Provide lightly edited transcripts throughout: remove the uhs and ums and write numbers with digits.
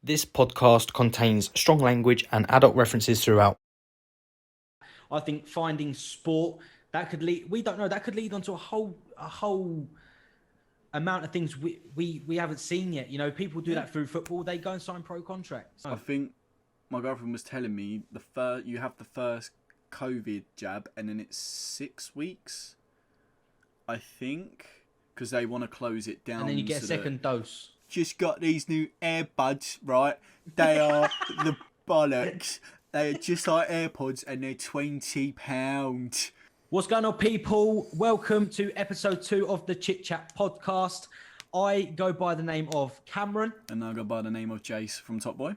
This podcast contains strong language and adult references throughout. I think finding sport that could lead. We don't know. That could lead on to a whole amount of things we haven't seen yet. You know, people do that through football. They go and sign pro contracts. I think my girlfriend was telling me you have the first COVID jab and then it's 6 weeks, I think, because they want to close it down. And then you get a second dose. Just got these new earbuds, right? They are the bollocks. They're just like AirPods and they're £20. What's going on, people? Welcome to episode 2 of the Chit Chat Podcast. I go by the name of Cameron. And I go by the name of Jace from Top Boy.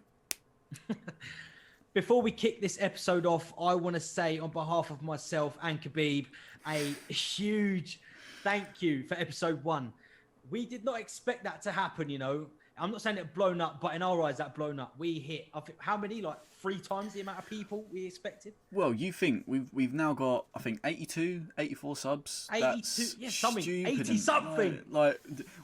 Before we kick this episode off, I want to say on behalf of myself and Khabib, a huge thank you for episode 1. We did not expect that to happen, you know. I'm not saying it blown up, but in our eyes, that blown up. We hit, I think, how many? Like 3 times the amount of people we expected. Well, you think we've now got, I think, 82, 84 subs. 82, yeah, something, 80 something. Like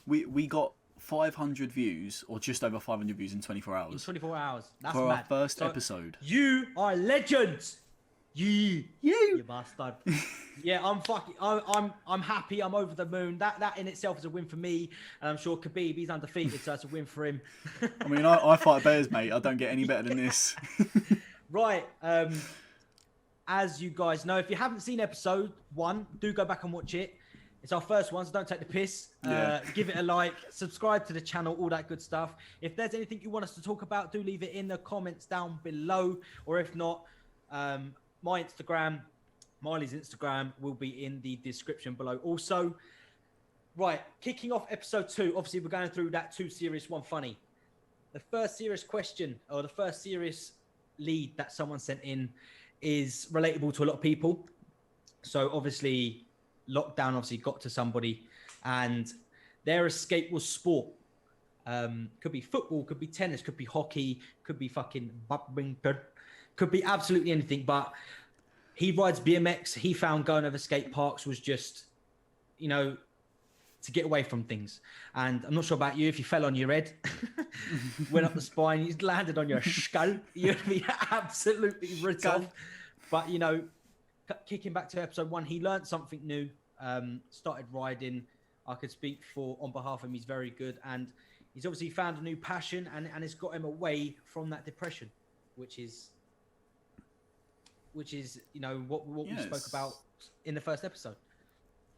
we got 500 views, or just over 500 views in 24 hours. In 24 hours. That's for mad. our first episode. You are legends. You bastard. Yeah, I'm happy. I'm over the moon. That in itself is a win for me, and I'm sure Khabib, he's undefeated, so it's a win for him. I mean, I fight bears, mate. I don't get any better than this. Right. As you guys know, if you haven't seen episode 1, do go back and watch it. It's our first one, so don't take the piss. Give it a like, subscribe to the channel, all that good stuff. If there's anything you want us to talk about, do leave it in the comments down below, or if not, my Instagram, Miley's Instagram will be in the description below. Also, right, kicking off episode 2, obviously we're going through that 2 serious, 1 funny. The first serious question, or the first serious lead that someone sent in is relatable to a lot of people. So obviously, lockdown obviously got to somebody, and their escape was sport. Could be football, could be tennis, could be hockey, could be fucking badminton, could be absolutely anything, but he rides BMX. He found going over skate parks was just, you know, to get away from things. And I'm not sure about you, if you fell on your head, went up the spine, you landed on your skull, you'd be absolutely writ off. But, you know, kicking back to episode 1, he learned something new, started riding. I could speak on behalf of him. He's very good. And he's obviously found a new passion, and it's got him away from that depression, which is, you know, what we spoke about in the first episode.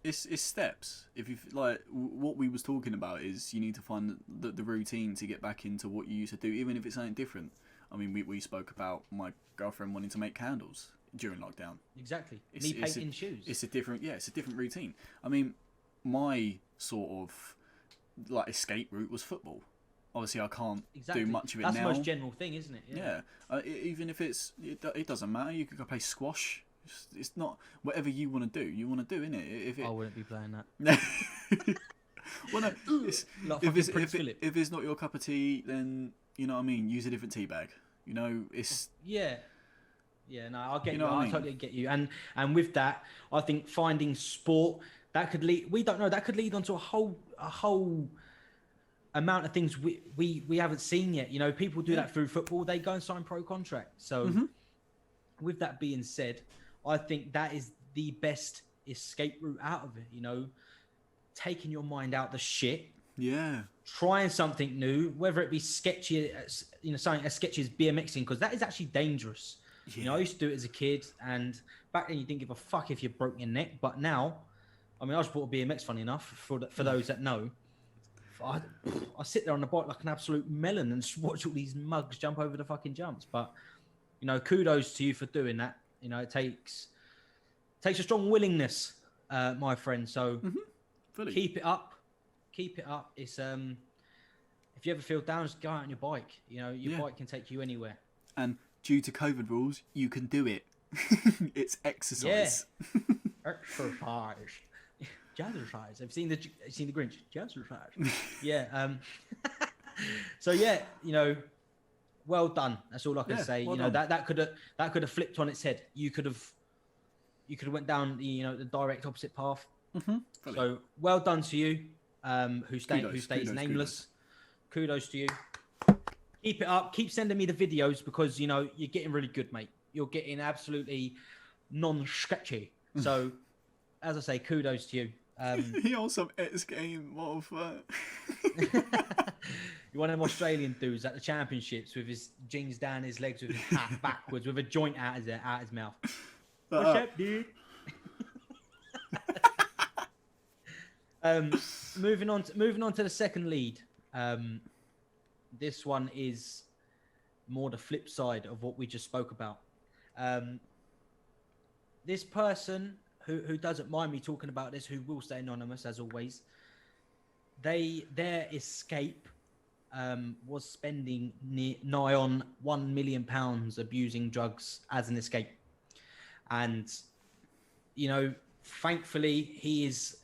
It's steps. If you like, what we was talking about is you need to find the routine to get back into what you used to do, even if it's something different. I mean, we spoke about my girlfriend wanting to make candles during lockdown. Exactly. Me painting shoes. It's a different routine. I mean, my sort of like escape route was football. Obviously, I can't do much of it now. That's the most general thing, isn't it? Yeah. Even if it doesn't matter. You could go play squash. It's not whatever you want to do. You want to do, innit? I wouldn't be playing that. Well, no. If it's not your cup of tea, then you know what I mean. Use a different tea bag. You know, it's yeah. No, I get you. I totally get you. And with that, I think finding sport that could lead. We don't know. That could lead on to a whole amount of things we haven't seen yet. You know, people do that through football. They go and sign pro contracts. So with that being said, I think that is the best escape route out of it. You know, taking your mind out the shit. Yeah. Trying something new, whether it be sketchy, you know, something as sketchy as BMXing, because that is actually dangerous. Yeah. You know, I used to do it as a kid, and back then you didn't give a fuck if you broke your neck. But now, I mean, I just bought a BMX, funny enough, for those that know. I sit there on the bike like an absolute melon and just watch all these mugs jump over the fucking jumps. But, you know, kudos to you for doing that. You know, it takes a strong willingness, my friend. So keep it up. It's if you ever feel down, just go out on your bike. You know, your bike can take you anywhere. And due to COVID rules, you can do it. It's exercise. Yeah. Exercise. Jazzercise. Have you seen the Grinch? Jazzercise. Yeah. So yeah, you know, well done. That's all I can say. Well, you know, that could have flipped on its head. You could have went down the direct opposite path. So well done to you. Who stays nameless. Kudos to you. Keep it up. Keep sending me the videos because you're getting really good, mate. You're getting absolutely non-sketchy. So, as I say, kudos to you. He also X game. What the fuck? You're one of them Australian dudes at the championships with his jeans down his legs, with his hat backwards, with a joint out his mouth. What's up, dude? Moving on to the second lead. This one is more the flip side of what we just spoke about. This person who doesn't mind me talking about this, who will stay anonymous as always, their escape was spending nigh on £1 million abusing drugs as an escape. And thankfully he's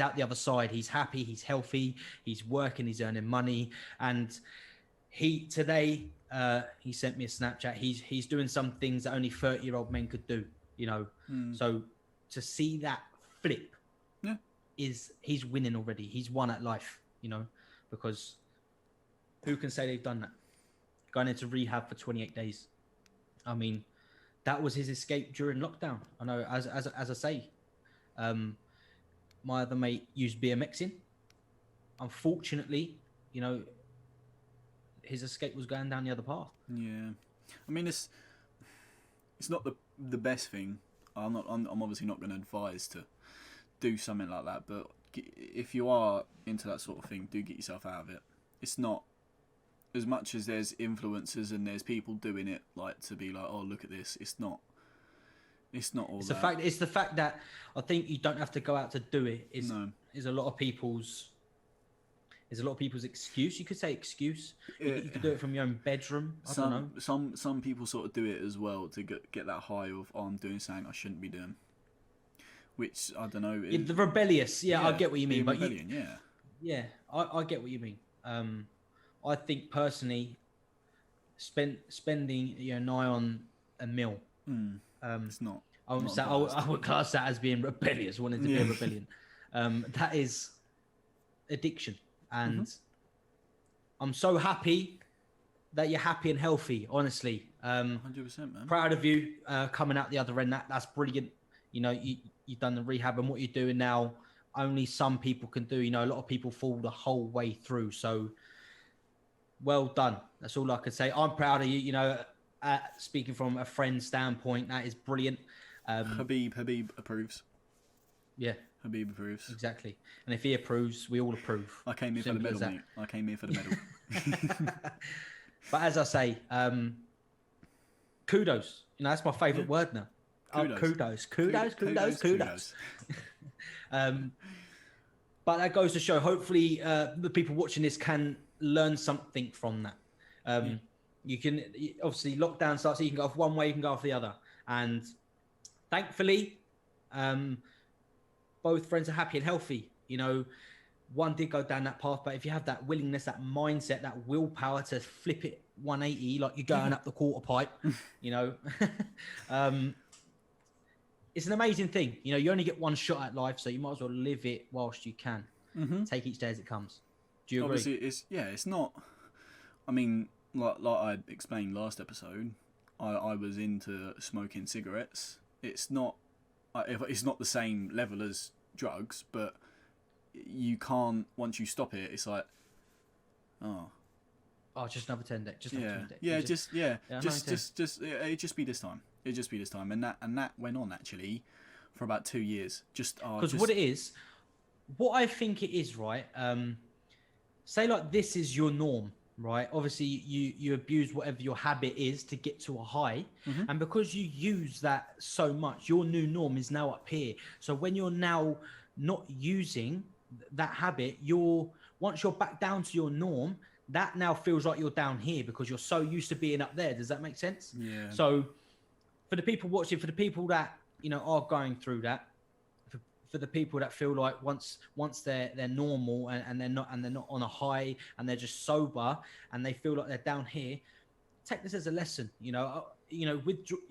out the other side. He's happy, he's healthy, he's working, he's earning money. And today he sent me a Snapchat. He's doing some things that only 30-year-old men could do, So to see that flip, he's winning already. He's won at life, because who can say they've done that? Going into rehab for 28 days. I mean, that was his escape during lockdown. I know, as I say, my other mate used BMXing. Unfortunately, his escape was going down the other path. Yeah, I mean, it's not the best thing. I'm obviously not going to advise to do something like that, but if you are into that sort of thing, do get yourself out of it. It's not, as much as there's influencers and there's people doing it like to be like, oh, look at this. It's not all it's that. It's the fact that I think you don't have to go out to do it. Is a lot of people's excuse. You could say excuse. You could do it from your own bedroom. I don't know. Some people sort of do it as well to get that high of, oh, I'm doing something I shouldn't be doing. Which, I don't know. The rebellious. Yeah, I get what you mean. But rebellion, yeah, I get what you mean. I think personally, spending nigh on $1 million. It's not. I would class that as being rebellious, wanting to be a rebellion. That is addiction, and I'm so happy that you're happy and healthy. Honestly, 100%, man. Proud of you coming out the other end. That's brilliant. You've done the rehab, and what you're doing now, only some people can do. A lot of people fall the whole way through. So, well done. That's all I can say. I'm proud of you. Speaking from a friend's standpoint, that is brilliant. Habib approves. Yeah, Habib approves. Exactly. And if he approves, we all approve. I came here for the medal, mate. I came here for the medal. But as I say, kudos. That's my favourite word now. Kudos. But that goes to show, hopefully, the people watching this can learn something from that. You can, obviously, lockdown starts, so you can go off one way, you can go off the other. And thankfully, both friends are happy and healthy. One did go down that path, but if you have that willingness, that mindset, that willpower to flip it 180, like you're going up the quarter pipe, it's an amazing thing. You only get one shot at life, so you might as well live it whilst you can. Take each day as it comes. Do you agree? Obviously, it's not. I mean, like I explained last episode, I was into smoking cigarettes. It's not the same level as drugs, but you can't, once you stop it, it's like, just another 10 days. Just it'd just be this time. And that went on actually for about 2 years. Because what I think it is, right? Say like this is your norm, right? Obviously, you abuse whatever your habit is to get to a high, and because you use that so much, your new norm is now up here. So when you're now not using that habit, once you're back down to your norm, that now feels like you're down here because you're so used to being up there. Does that make sense? Yeah. So for the people watching, for the people that are going through that, for the people that feel like once they're normal and they're not on a high and they're just sober and they feel like they're down here, take this as a lesson. You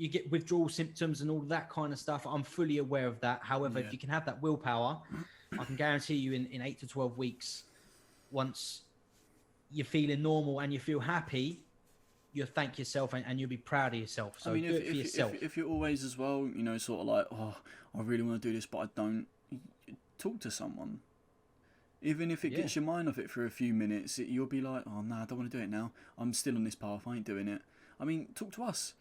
get withdrawal symptoms and all that kind of stuff. I'm fully aware of that. However, if you can have that willpower, I can guarantee you in 8 to 12 weeks, once you're feeling normal and you feel happy, you'll thank yourself and you'll be proud of yourself. So do it for yourself. If you're always as well, sort of like, oh, I really want to do this, but I don't, talk to someone. Even if it gets your mind off it for a few minutes, you'll be like, oh, no, I don't want to do it now. I'm still on this path. I ain't doing it. I mean, talk to us.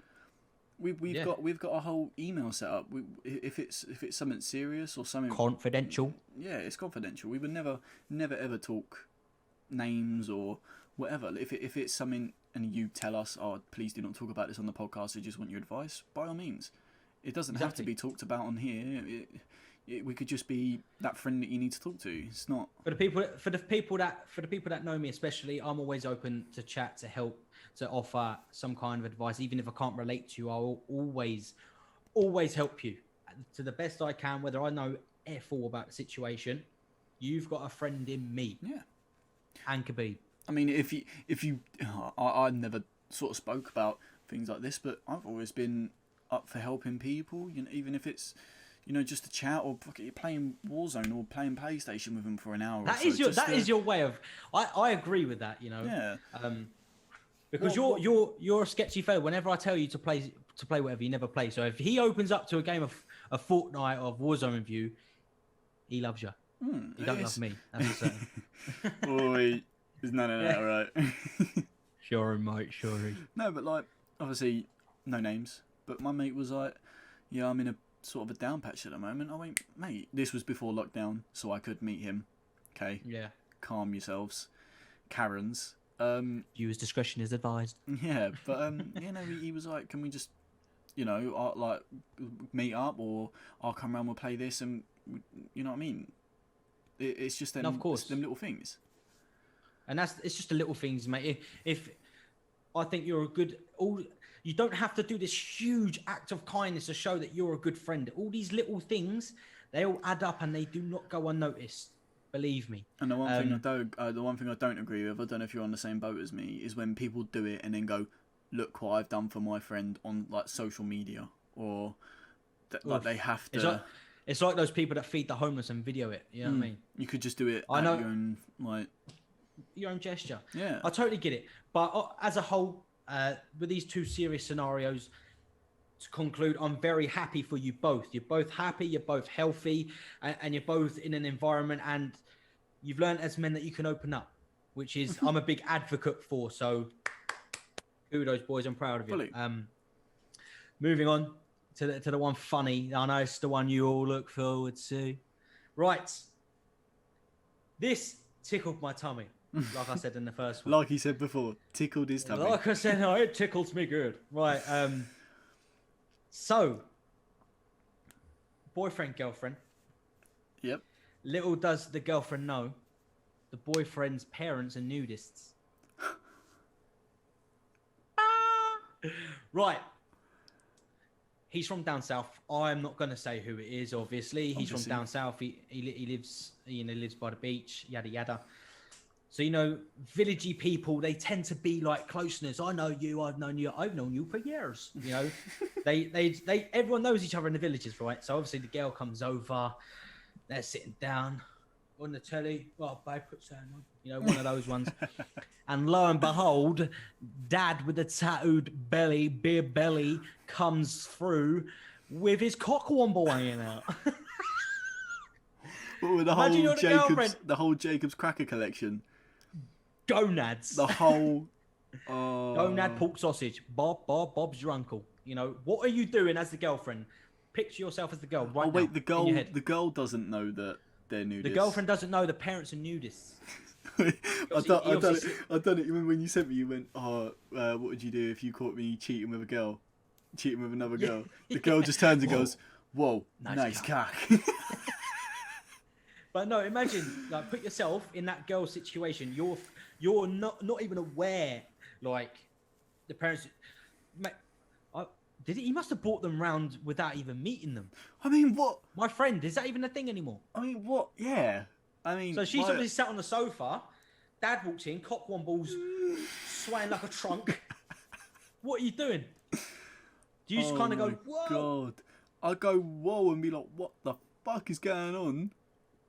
We've got a whole email set up. If it's something serious or something confidential. Yeah, it's confidential. We would never ever talk names or whatever. If it's something and you tell us, oh, please do not talk about this on the podcast, I just want your advice, by all means. It doesn't have to be talked about on here. We could just be that friend that you need to talk to. It's not for the people that know me, especially. I'm always open to chat, to help, to offer some kind of advice. Even if I can't relate to you, I'll always help you to the best I can. Whether I know F all about the situation, you've got a friend in me. Yeah, and Khabib. I mean, if you, I never sort of spoke about things like this, but I've always been up for helping people. Even if it's, just a chat or playing Warzone or playing PlayStation with them for an hour. That is your way of. I agree with that. Yeah. Because you're a sketchy fellow. Whenever I tell you to play whatever, you never play. So if he opens up to a game of Fortnite or Warzone with you, he loves you. He don't love me. That's for certain. Boy, there's none of that, right? Sorry, mate. Sorry. No, but like, obviously, no names. But my mate was like, yeah, I'm in a sort of a down patch at the moment. I went, mate, this was before lockdown, so I could meet him. Okay. Yeah. Calm yourselves. Karens. Viewers' discretion is advised. Yeah, but he was like, can we just, like meet up, or I'll come around, we'll play this, and you know what I mean? It's just them, of course, them little things. And it's just the little things, mate. If I think you're a good, you don't have to do this huge act of kindness to show that you're a good friend. All these little things, they all add up and they do not go unnoticed. Believe me. And the one thing I don't agree with, I don't know if you're on the same boat as me, is when people do it and then go, "Look what I've done for my friend" on like social media, or like they have to. It's like those people that feed the homeless and video it. You know what I mean? You could just do it. Your own gesture. Yeah, I totally get it. But as a whole, with these two serious scenarios, to conclude, I'm very happy for you both. You're both happy, you're both healthy, and you're both in an environment, and you've learned as men that you can open up, which is I'm a big advocate for. So kudos, boys. I'm proud of you. Fully. Moving on to the one funny. I know it's the one you all look forward to. Right. This tickled my tummy, like I said in the first one. Like he said before, tickled his tummy. Like I said, no, it tickles me good. Right. So, boyfriend, girlfriend. Yep. Little does the girlfriend know, the boyfriend's parents are nudists. Right. He's from down south. I'm not going to say who it is, obviously. He's from down south. He lives by the beach, yada, yada. So, villagey people, they tend to be like closeness. I know you, I've known you, I've known you for years. They everyone knows each other in the villages, right? So obviously the girl comes over, they're sitting down on the telly. Well, babe, put something on. One of those ones. And lo and behold, dad with the tattooed beer belly comes through with his cockwomble hanging out. The whole Jacob's cracker collection. Gonads. The whole gonad pork sausage. Bob's your uncle. What are you doing as the girlfriend? Picture yourself as the girl right now. The girl doesn't know that they're nudists. The girlfriend doesn't know the parents are nudists. I done it. You remember when you sent me? You went, what would you do if you caught me cheating with another girl? The girl just turns and goes, "Whoa, nice cock." But no, imagine, like, put yourself in that girl's situation. You're not even aware, like, the parents. He must have brought them round without even meeting them. I mean, what? My friend, is that even a thing anymore? I mean, what? Yeah. I mean, so she's obviously sat on the sofa. Dad walks in, cockwombles swaying like a trunk. What are you doing? Do you just kind of go, whoa? God. I go, whoa, and be like, what the fuck is going on?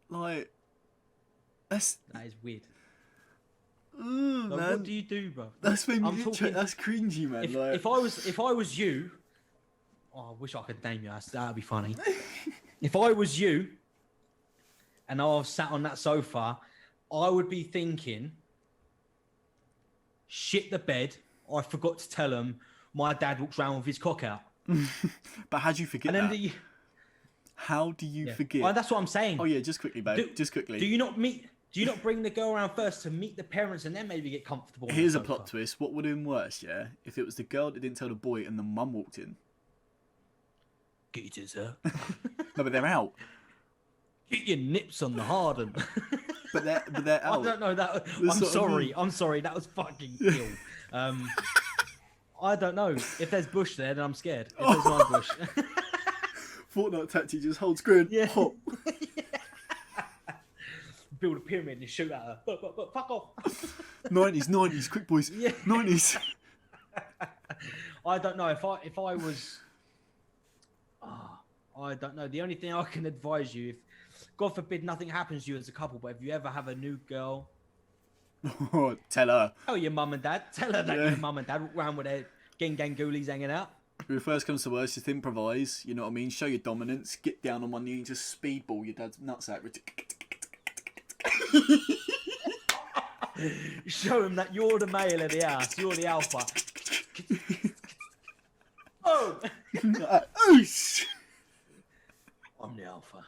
Like, that is weird. Ooh, Like, man. what do you do, bro? That's made me I'm itch. talking- That's cringy, man. Like, If I was you, oh, I wish I could name you. That'd be funny. If I was you, and I was sat on that sofa, I would be thinking, shit the bed. I forgot to tell him my dad walks around with his cock out. but how do you forget And then that? How do you forget? Well, that's what I'm saying. Oh yeah, just quickly, babe. Just quickly. Do you not bring the girl around first to meet the parents and then maybe get comfortable? Here's a plot twist. What would have been worse, yeah? If it was the girl that didn't tell the boy and the mum walked in. Get your tits out. No, but they're out. Get your nips on the harden. But they're out. I don't know that. I'm sorry. That was fucking ill. I don't know. If there's bush there, then I'm scared. If there's no bush. Fortnite tactic, just hold screen. Yeah. Hop. Build a pyramid and shoot at her. But fuck off. 90s, quick boys. Yeah. 90s. I don't know. If I was... I don't know. The only thing I can advise you, if God forbid nothing happens to you as a couple, but if you ever have a new girl... Tell her. Tell your mum and dad. Tell her that your mum and dad walk around with their gang ghoulies hanging out. If it first comes to worst, just improvise. You know what I mean? Show your dominance. Get down on one knee and just speedball your dad's nutsack. Show him that you're the male of the house. You're the alpha. Oh! Oosh! I'm the alpha.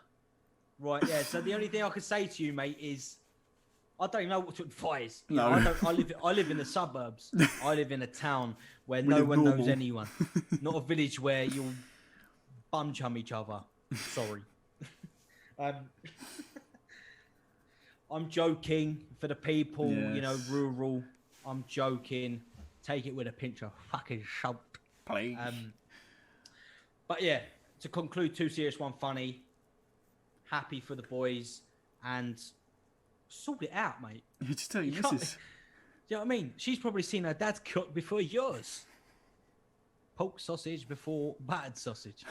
Right, yeah. So the only thing I could say to you, mate, is I don't know what to advise. You know, I live in the suburbs. I live in a town where no one knows anyone. Not a village where you'll bum chum each other. Sorry. I'm joking for the people, you know, rural. I'm joking. Take it with a pinch of fucking salt. Please. But yeah, to conclude, 2 serious, 1 funny. Happy for the boys and sort it out, mate. You just tell your You can't- missus. Do you know what I mean? She's probably seen her dad's cook before yours. Pork sausage before battered sausage.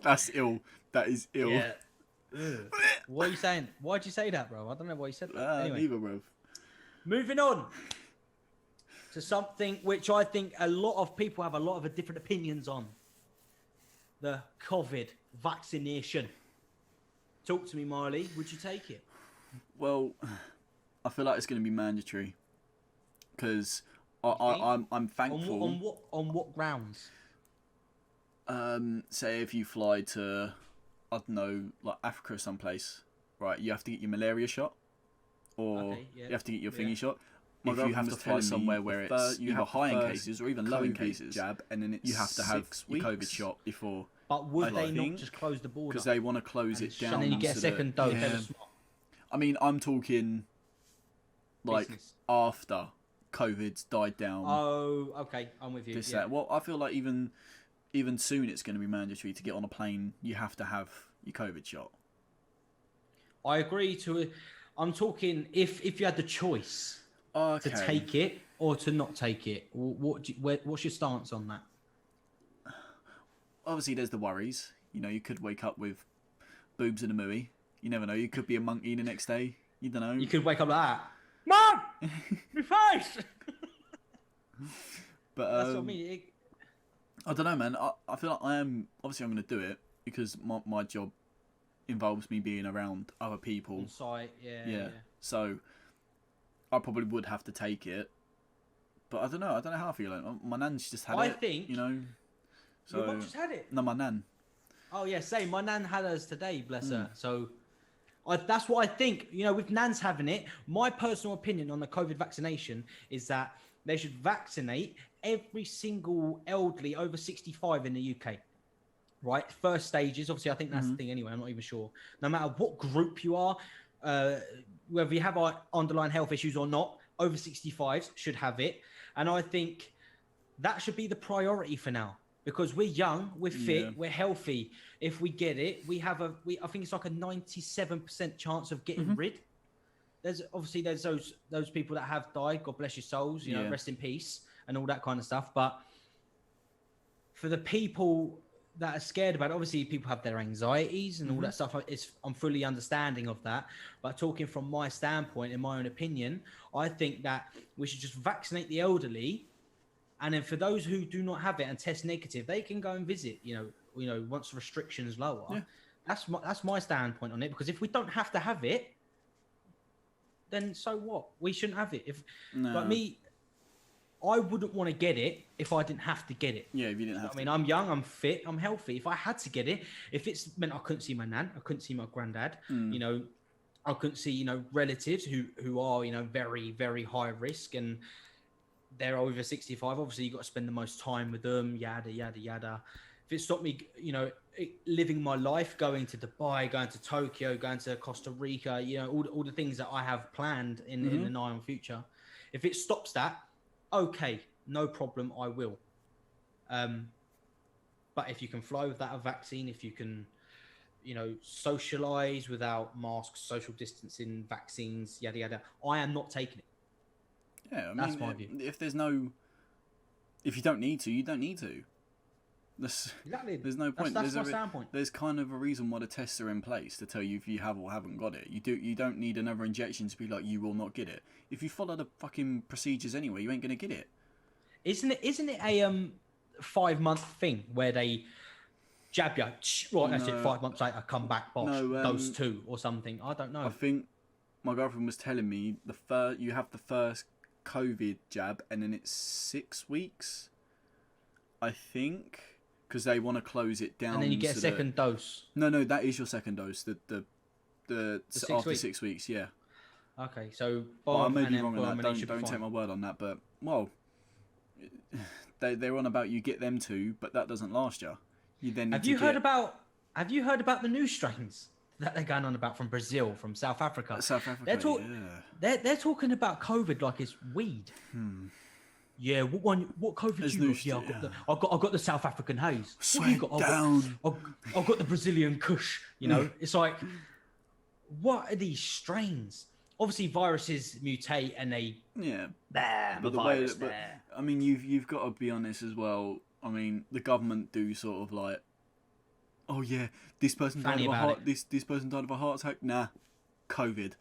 That's ill. That is ill. Yeah. Ugh. What are you saying? Why'd you say that, bro? I don't know why you said that. Anyway, Neither, bro. moving on to something which I think a lot of people have a lot of different opinions on. The COVID vaccination. Talk to me, Marley. Would you take it? Well, I feel like it's going to be mandatory because I'm thankful. On what grounds? Say if you fly to, I don't know, like Africa or someplace, right? You have to get your malaria shot, or you have to get your thingy shot. If you have to fly somewhere where it's either high in cases or even low in cases, jab, and then you have to have your COVID shot before. But would they not just close the border? Because they want to close it down. And then you get a second dose. Yeah. I mean, I'm talking like after COVID's died down. Oh, okay, I'm with you. This, that. Well, I feel like even soon it's going to be mandatory to get on a plane. You have to have your COVID shot. I agree to it. I'm talking if you had the choice to take it or to not take it. What's your stance on that? Obviously, there's the worries. You know, you could wake up with boobs and a mooey. You never know. You could be a monkey the next day. You don't know. You could wake up like that. Mom! My face! But That's what I mean. I don't know, man. I feel like I'm going to do it because my job involves me being around other people. On site, yeah. So I probably would have to take it. But I don't know. I don't know how I feel. Like, my nan's just had it. I think... You know... So, your mum just had it? No, my nan. Oh, yeah, same. My nan had hers today, bless her. So that's what I think. You know, with nans having it, my personal opinion on the COVID vaccination is that they should vaccinate every single elderly over 65 in the UK. Right? First stages. Obviously, I think that's the thing anyway. I'm not even sure. No matter what group you are, whether you have underlying health issues or not, over 65s should have it. And I think that should be the priority for now. Because we're young, we're fit, we're healthy. If we get it, I think it's like a 97% chance of getting rid. There's those people that have died. God bless your souls. You know, rest in peace and all that kind of stuff. But for the people that are scared about it. Obviously, people have their anxieties and all that stuff. I'm fully understanding of that. But talking from my standpoint, in my own opinion, I think that we should just vaccinate the elderly, and then for those who do not have it and test negative, they can go and visit. Once restrictions lower. Yeah. That's my standpoint on it. Because if we don't have to have it, then so what? We shouldn't have it. Like me, I wouldn't want to get it if I didn't have to get it. Yeah, if you didn't have to. I mean, I'm young, I'm fit, I'm healthy. If I had to get it, if it's meant I couldn't see my nan, I couldn't see my granddad, I couldn't see, relatives who are, very, very high risk and they're over 65. Obviously, you've got to spend the most time with them, yada, yada, yada. If it stopped me, living my life, going to Dubai, going to Tokyo, going to Costa Rica, all the things that I have planned in the nigh future. If it stops that, okay, no problem, I will. But if you can fly without a vaccine, if you can, socialize without masks, social distancing, vaccines, yada, yada, I am not taking it. Yeah, that's my view. If you don't need to, you don't need to. Exactly. There's no point. That's my standpoint. There's kind of a reason why the tests are in place to tell you if you have or haven't got it. You don't need another injection to be like, you will not get it. If you follow the fucking procedures anyway, you ain't gonna get it. Isn't it a 5-month thing where they jab you? Right, that's it. 5 months later, come back, bosh, dose 2 or something. I don't know. I think my girlfriend was telling me you have the first COVID jab and then it's 6 weeks, I think, because they want to close it down. And then you get a second dose. No, that is your second dose. The after 6 weeks, yeah. Okay, so I may be wrong on that. Don't take my word on that, but they're on about you get them too, but that doesn't last you. You then have you heard about the new strains that they're going on about from Brazil, from South Africa? They're talking about COVID like it's weed. Yeah, what COVID There's you got? Yeah, I got the South African haze. What you got? I've got the Brazilian Kush. It's like, what are these strains? Obviously, viruses mutate and they but the way I mean, you've got to be honest as well. I mean, the government do sort of like, oh yeah, this person died of a heart. This person died of a heart attack. Nah, COVID.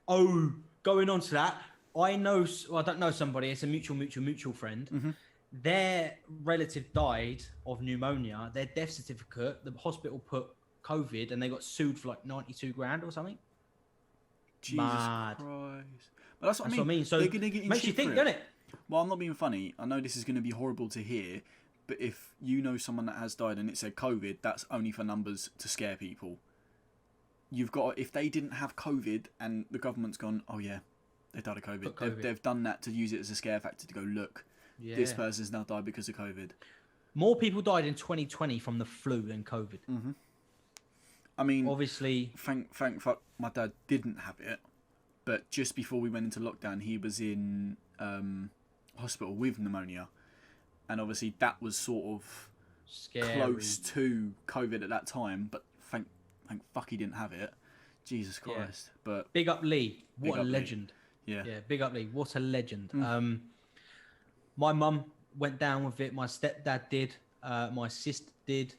Oh, going on to that, I don't know somebody. It's a mutual friend. Their relative died of pneumonia. Their death certificate, the hospital put COVID, and they got sued for like 92 grand or something. Jesus Mad. Christ. But that's what I mean. So they're gonna get makes you think, doesn't it? Well, I'm not being funny. I know this is going to be horrible to hear, but if you know someone that has died and it said COVID, that's only for numbers to scare people. If they didn't have COVID and the government's gone, oh yeah, they died of COVID. They've done that to use it as a scare factor to go, look, this person's now died because of COVID. More people died in 2020 from the flu than COVID. I mean, obviously, thank fuck my dad didn't have it, but just before we went into lockdown, he was in hospital with pneumonia, and obviously that was sort of scary. Close to COVID at that time. But thank fuck he didn't have it. Jesus Christ! Yeah. But big up Lee, what a legend. Yeah, big up Lee, what a legend. My mum went down with it. My stepdad did. My sister did.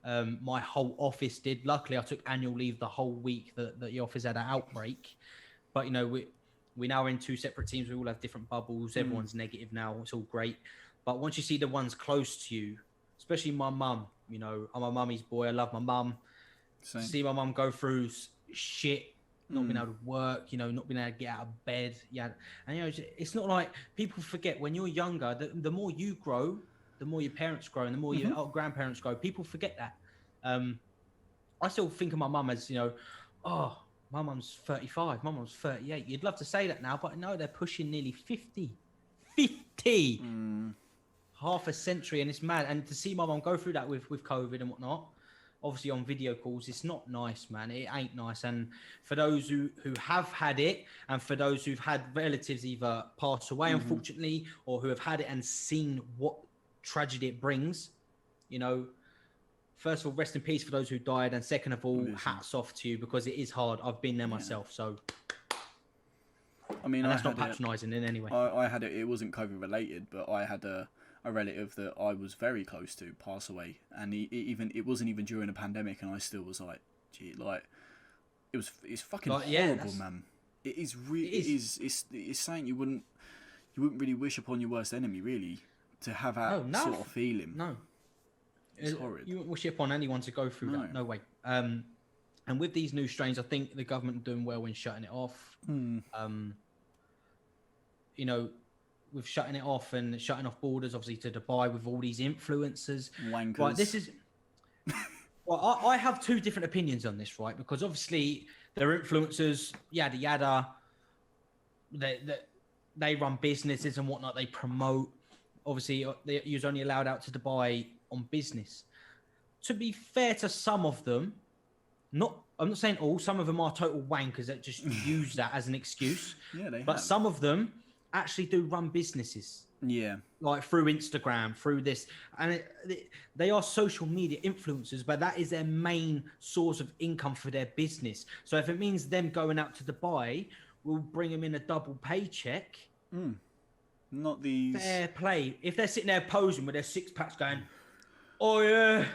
My whole office did. Luckily, I took annual leave the whole week that the office had an outbreak. But we now are in 2 separate teams. We all have different bubbles. Everyone's negative now. It's all great. But once you see the ones close to you, especially my mum, I'm a mummy's boy. I love my mum. See my mum go through shit, not being able to work, not being able to get out of bed. Yeah, and it's not like people forget when you're younger. The more you grow, the more your parents grow, and the more your grandparents grow. People forget that. I still think of my mum as oh. My mum's 35, my mum's 38. You'd love to say that now, but no, they're pushing nearly 50. 50! Half a century, and it's mad. And to see my mum go through that with COVID and whatnot, obviously on video calls, it's not nice, man. It ain't nice. And for those who have had it, and for those who've had relatives either pass away, unfortunately, or who have had it and seen what tragedy it brings, first of all, rest in peace for those who died, and second of all, hats off to you because it is hard. I've been there myself, so I mean, and that's not patronising in any way. I had it. It wasn't COVID related, but I had a relative that I was very close to pass away, and it wasn't even during a pandemic, and I still was like, gee, like it's fucking horrible, man. It is it's something you wouldn't really wish upon your worst enemy, really, to have that sort of feeling. No, it's horrid. You wouldn't wish it upon anyone to go through that. No way. And with these new strains, I think the government are doing well in shutting it off. You know, with shutting it off and shutting off borders, obviously, to Dubai with all these influencers. Wankers. Right, this is... Well, I have two different opinions on this, right? Because obviously, they're influencers, yada, yada. They run businesses and whatnot. They promote. Obviously, you're only allowed out to Dubai on business. To be fair to some of them, I'm not saying all. Some of them are total wankers that just use that as an excuse. Yeah, but some of them actually do run businesses. Yeah. Like through Instagram, through this. And they are social media influencers, but that is their main source of income for their business. So if it means them going out to Dubai will bring them in a double paycheck. Not these... Fair play. If they're sitting there posing with their six-packs going, oh yeah,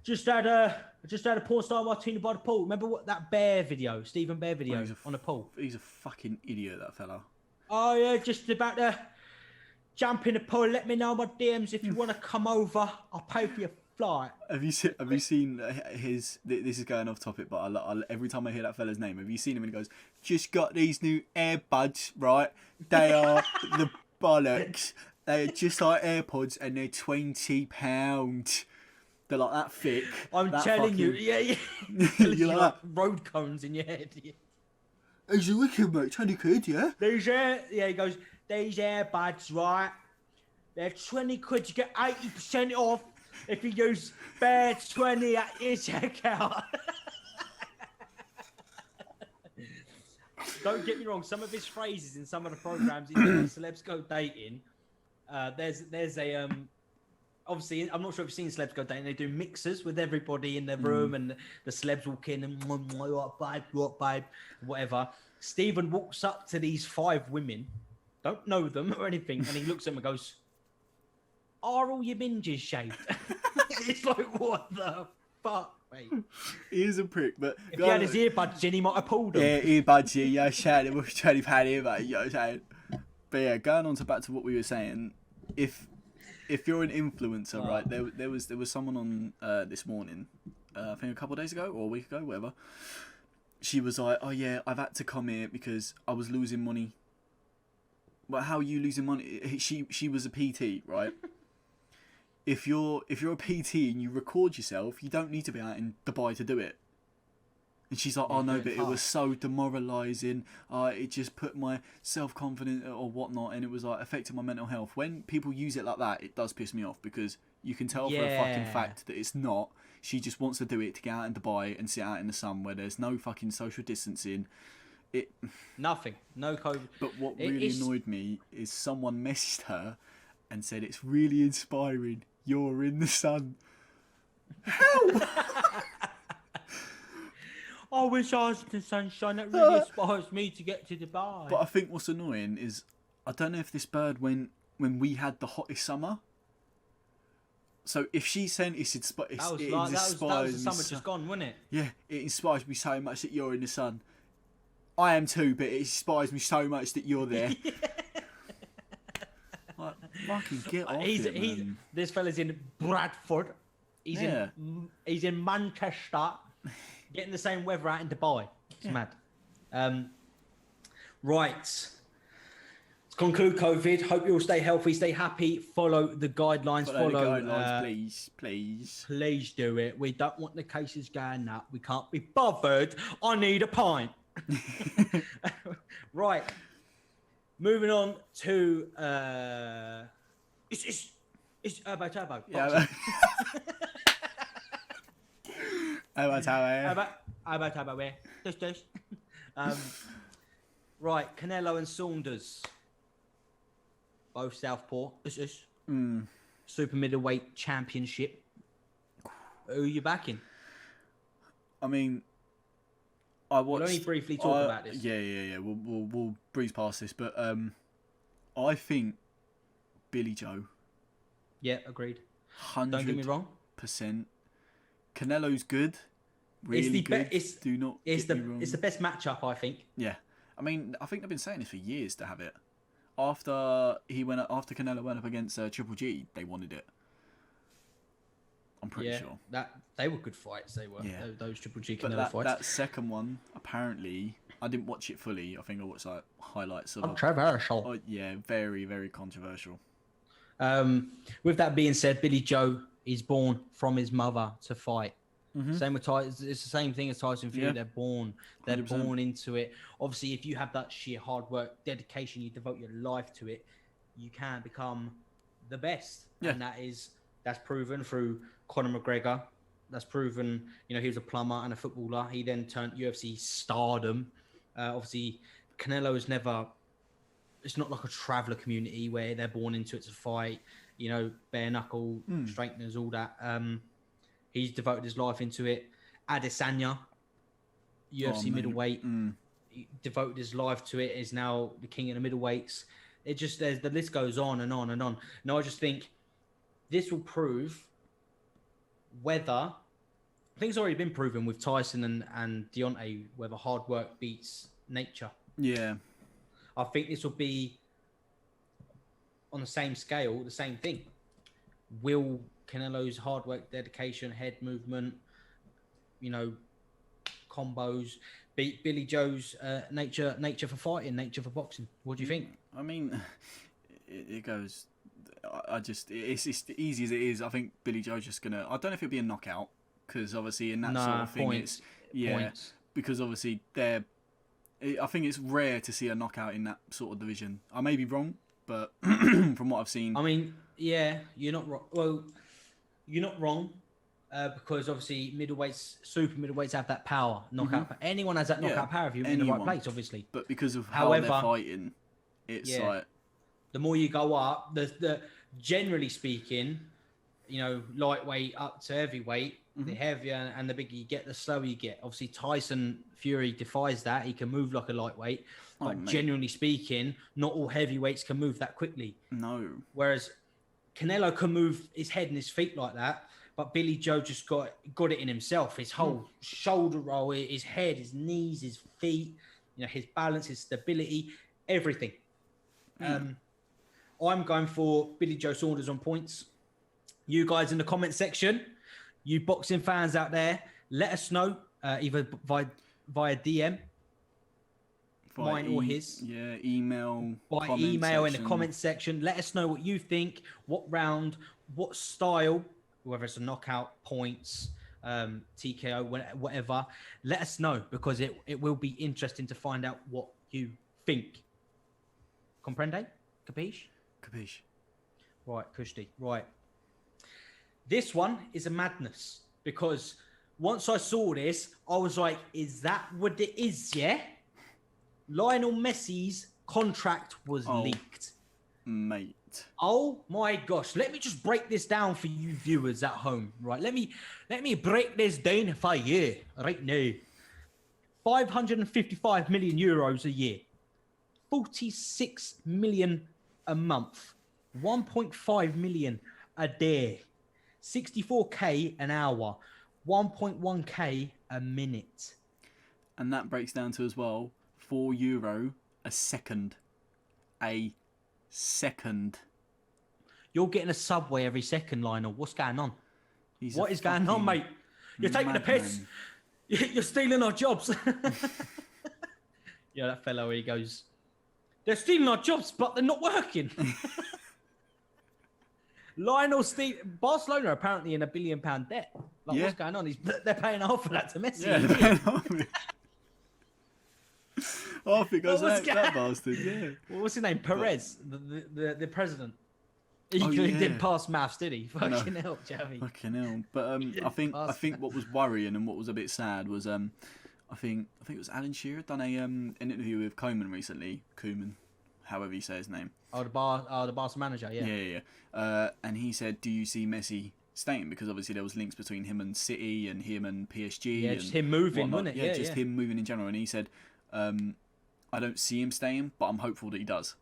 just had a porn star martini by the pool. Remember that Bear video, Stephen Bear video on the pool? He's a fucking idiot, that fella. Oh yeah, just about to jump in the pool. Let me know my DMs if you want to come over. I'll pay for your flight. Have you seen his? This is going off topic, but every time I hear that fella's name, have you seen him? And he goes, "Just got these new earbuds, right? They are the bollocks. They're just like AirPods, and they're £20. They're like that thick. I'm telling you, yeah. You're like road cones in your head. He's a wicked mate, 20 quid, yeah? He goes, these earbuds, right? They're 20 quid. You get 80% off if you use Bear 20 at your checkout. Don't get me wrong. Some of his phrases in some of the programs, Celebs Go Dating. There's a obviously, I'm not sure if you've seen Celebs Go Dating. They do mixers with everybody in their room, and the celebs walk in and what babe, whatever. Stephen walks up to these 5 women, don't know them or anything, and he looks at them and goes, "Are all your minges shaved?" It's like, what the fuck, mate? He is a prick, but if he had his earbuds in, he might have pulled them. Yeah, earbuds in, yeah, shout it was £20 earbud, you know what I'm saying? But yeah, going on back to what we were saying, if you're an influencer, right? There was someone on this morning, I think a couple of days ago or a week ago, whatever. She was like, "Oh yeah, I've had to come here because I was losing money." But how are you losing money? She was a PT, right? If you're a PT and you record yourself, you don't need to be out in Dubai to do it. And she's like, "Oh no, but it was so demoralising. It just put my self-confidence or whatnot, and it was like affecting my mental health." When people use it like that, it does piss me off because you can tell for a fucking fact that it's not. She just wants to do it to get out in Dubai and sit out in the sun where there's no fucking social distancing. Nothing, no COVID. But what really annoyed me is someone messaged her and said, "It's really inspiring. You're in the sun." How? I wish I was in the sunshine. That really inspires me to get to Dubai. But I think what's annoying is, I don't know if this bird went when we had the hottest summer. So if she's saying it inspires that was me, the summer just gone, wasn't it? Yeah, it inspires me so much that you're in the sun. I am too, but it inspires me so much that you're there. Like, fucking get off it, man. This fella's in Bradford. He's in Manchester. Getting the same weather out in Dubai. It's mad. Right. To conclude COVID, hope you all stay healthy, stay happy, follow the guidelines. Follow the guidelines, please. Please do it. We don't want the cases going up. We can't be bothered. I need a pint. Right. Moving on to it's Turbo. Yeah. Right, Canelo and Saunders, both Southpaw. Super middleweight championship. Who are you backing? I mean, I watched. We'll only briefly talk about this. Yeah. We'll breeze past this, but I think Billy Joe. Yeah, agreed. 100%. Don't get me wrong. Canelo's good. Really good. Do not get me wrong. It's the best matchup, I think. Yeah, I mean, I think they've been saying this for years to have it. After Canelo went up against Triple G, they wanted it. I'm pretty sure. That they were good fights. They were those Triple G But Canelo fights. That second one, apparently, I didn't watch it fully. I think I watched like highlights of it. Controversial. Oh yeah, very very controversial. With that being said, Billy Joe is born from his mother to fight. Mm-hmm. Same with Tyson. It's the same thing as Tyson Fury. Yeah. They're 100%. born into it. Obviously, if you have that sheer hard work, dedication, you devote your life to it, you can become the best. Yeah. And that's proven through Conor McGregor. That's proven, he was a plumber and a footballer. He then turned UFC stardom. Obviously, Canelo is never. It's not like a traveller community where they're born into it to fight. Bare knuckle, straighteners, all that. He's devoted his life into it. Adesanya, UFC middleweight, he devoted his life to it. Is now the king of the middleweights. The list goes on and on and on. No, I just think this will prove whether. I think it's already been proven with Tyson and Deontay whether hard work beats nature. Yeah. I think this will be on the same scale, the same thing. Will Canelo's hard work, dedication, head movement, combos beat Billy Joe's nature for fighting, nature for boxing? What do you think? I mean, it goes. It's easy as it is. I think Billy Joe's just gonna. I don't know if it'll be a knockout because obviously in that sort of thing, points. because obviously they're. I think it's rare to see a knockout in that sort of division. I may be wrong, but from what I've seen, I mean, yeah, you're not wrong. Well, you're not wrong because obviously super middleweights have that power, knockout. Anyone has that knockout power if you're in the right place, obviously. But because of how they're fighting, it's like the more you go up, the generally speaking, lightweight up to heavyweight, the heavier and the bigger you get, the slower you get. Obviously, Tyson Fury defies that. He can move like a lightweight, but generally speaking, not all heavyweights can move that quickly. No. Whereas Canelo can move his head and his feet like that, but Billy Joe just got it in himself. His whole shoulder roll, his head, his knees, his feet, his balance, his stability, everything. I'm going for Billy Joe Saunders on points. You guys in the comment section, you boxing fans out there, let us know either via DM, mine or his. Yeah, email. By email in the comment section. Let us know what you think, what round, what style, whether it's a knockout, points, TKO, whatever. Let us know because it will be interesting to find out what you think. Comprende? Capiche? Capiche. Right, Kushti. Right. This one is a madness because once I saw this, I was like, is that what it is, yeah? Lionel Messi's contract was leaked. Mate. Oh my gosh. Let me just break this down for you viewers at home, right? Let me break this down for you right now. 555 million euros a year. 46 million a month. 1.5 million a day. 64k an hour. 1.1k a minute. And that breaks down to as well €4 a second. A second. You're getting a subway every second, Lionel. What's going on? What is going on, mate? You're taking the piss. You're stealing our jobs. Yeah, that fellow, he goes, they're stealing our jobs, but they're not working. Barcelona are apparently in £1 billion debt. What's going on? They're paying half of that to Messi. Yeah, they're paying half of it. Half it goes that bastard, yeah. What's his name? Perez, the president. He didn't pass maths, did he? Fucking hell, Javi. Fucking hell. But I think what was worrying and what was a bit sad was I think it was Alan Shearer done an interview with Koeman recently. Koeman, however you say his name. The Barca manager, yeah. Yeah. And he said, "Do you see Messi staying, because obviously there was links between him and City and him and PSG. Yeah, and just him moving, whatnot. wasn't it? Yeah, him moving in general. And he said, I don't see him staying, but I'm hopeful that he does.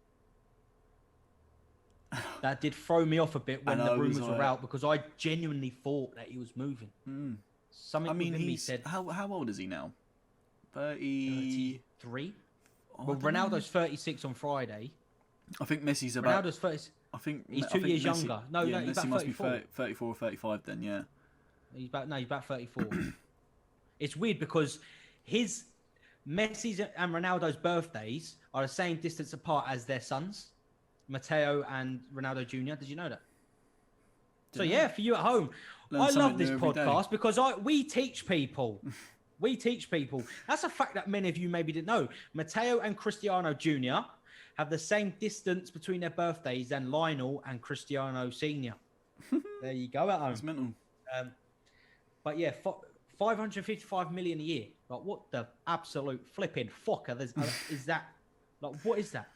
That did throw me off a bit when the rumours were like... out, because I genuinely thought that he was moving. Something within me said... How old is he now? 33? Well, Ronaldo's 36 on Friday. I think Messi's about... Ronaldo's 30... I think he's 2 years Messi, younger. No, he's Messi about must 34. be 34 or 35 then, yeah. He's about 34. It's weird because Messi's and Ronaldo's birthdays are the same distance apart as their sons, Matteo and Ronaldo Jr. Did you know that? So yeah, for you at home, I love this podcast because we teach people. We teach people. That's a fact that many of you maybe didn't know. Matteo and Cristiano Jr. have the same distance between their birthdays than Lionel and Cristiano Sr. There you go at home. It's mental. But yeah, 555 million a year. Like, what the absolute flipping fucker is that? Like, what is that?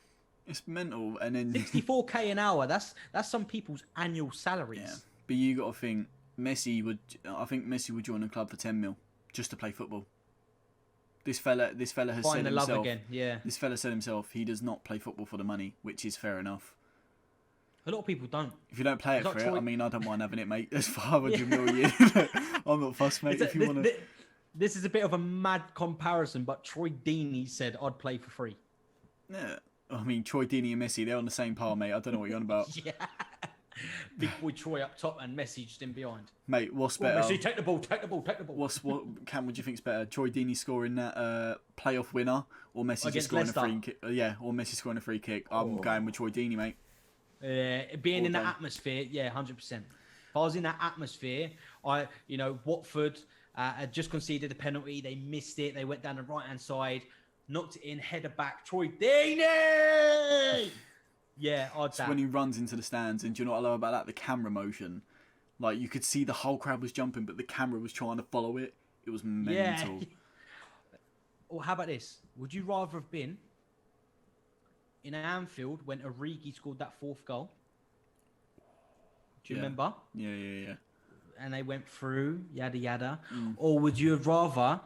It's mental. And then 64k an hour. That's some people's annual salaries. Yeah, but you got to think I think Messi would join a club for 10 mil just to play football. This fella has said himself. Love again. Yeah. This fella said himself he does not play football for the money, which is fair enough. A lot of people don't. If you don't play it for it, I mean, I don't mind having it, mate. There's 500 mil a year. I'm not fussed, mate. If you want to. This is a bit of a mad comparison, but Troy Deeney said I'd play for free. Yeah. I mean, Troy Deeney and Messi, they're on the same par, mate. I don't know what you're on about. Yeah. Big boy Troy up top and Messi just in behind. Mate, what's better? Messi, take the ball. Cam, what do you think's better? Troy Deeney scoring that playoff winner, or Messi just scoring Leicester. a free kick? Or Messi scoring a free kick. I'm going with Troy Deeney, mate. Being in that atmosphere, 100%. If I was in that atmosphere, Watford had just conceded a penalty. They missed it. They went down the right-hand side, knocked it in, header back. Troy Deeney! Yeah, I'd when he runs into the stands, and do you know what I love about that? The camera motion. Like, you could see the whole crowd was jumping, but the camera was trying to follow it. It was mental. Yeah. Or how about this? Would you rather have been in Anfield when Origi scored that fourth goal? Do you remember? Yeah. And they went through, yada, yada. Or would you have rather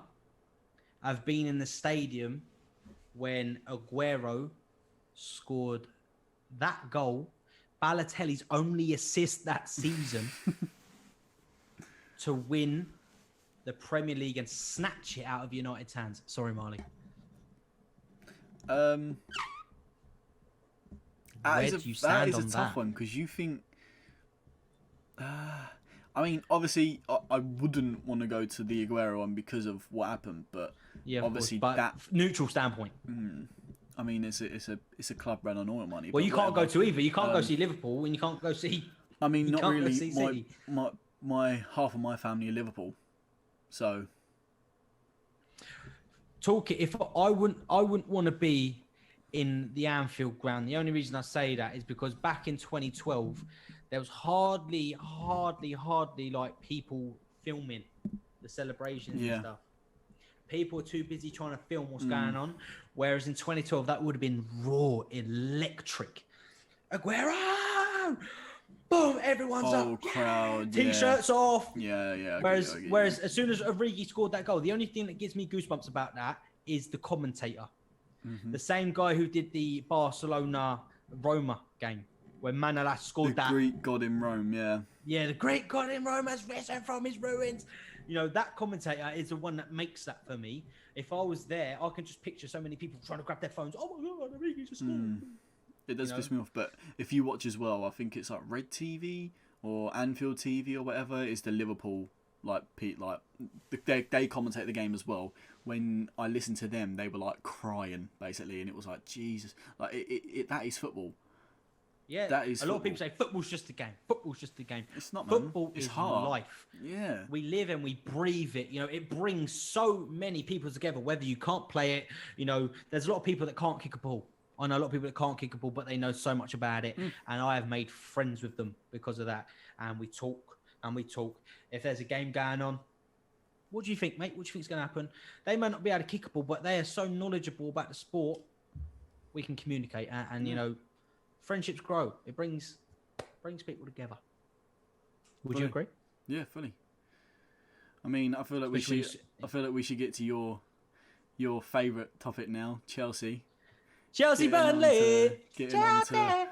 have been in the stadium when Aguero scored that goal, Balotelli's only assist that season, to win the Premier League and snatch it out of United's hands? Sorry, Marley. That is a tough one, because you think... I mean, obviously, I wouldn't want to go to the Aguero one because of what happened, but obviously course, but neutral standpoint. I mean, it's a club run on oil money. Well, you can't go to either. You can't go see Liverpool, and you can't go see. I mean, not really. My half of my family are Liverpool, so. If I wouldn't want to be in the Anfield ground. The only reason I say that is because back in 2012, there was hardly like people filming the celebrations and stuff. People were too busy trying to film what's going on. Whereas in 2012, that would have been raw, electric. Aguero! Boom! Everyone's up. Crowd. T-shirts off. Yeah. Whereas as soon as Origi scored that goal, the only thing that gives me goosebumps about that is the commentator. The same guy who did the Barcelona-Roma game, where Manolas scored that. The Greek god in Rome, yeah. Yeah, the Greek god in Rome has risen from his ruins. You know, that commentator is the one that makes that for me. If I was there, I can just picture so many people trying to grab their phones. Oh my God, Origi just scored. It does piss me off, but if you watch as well, I think it's like Red TV or Anfield TV or whatever, is the Liverpool, they commentate the game as well. When I listened to them, they were like crying basically, and it was like, Jesus, like that is football. Yeah, that is. A lot of people say football's just a game. Football's just a game. It's not, man. Football it's is hard. Life. Yeah. We live and we breathe it. You know, it brings so many people together. Whether you can't play it, you know, there's a lot of people that can't kick a ball. I know a lot of people that can't kick a ball, but they know so much about it. And I have made friends with them because of that. And we talk and we talk. If there's a game going on, what do you think, mate? What do you think is going to happen? They may not be able to kick a ball, but they are so knowledgeable about the sport. We can communicate and you know, friendships grow. It brings people together. Would you agree? Yeah, fully. I mean, I feel like we should get to your favourite topic now, Chelsea. Chelsea Burnley. Getting on to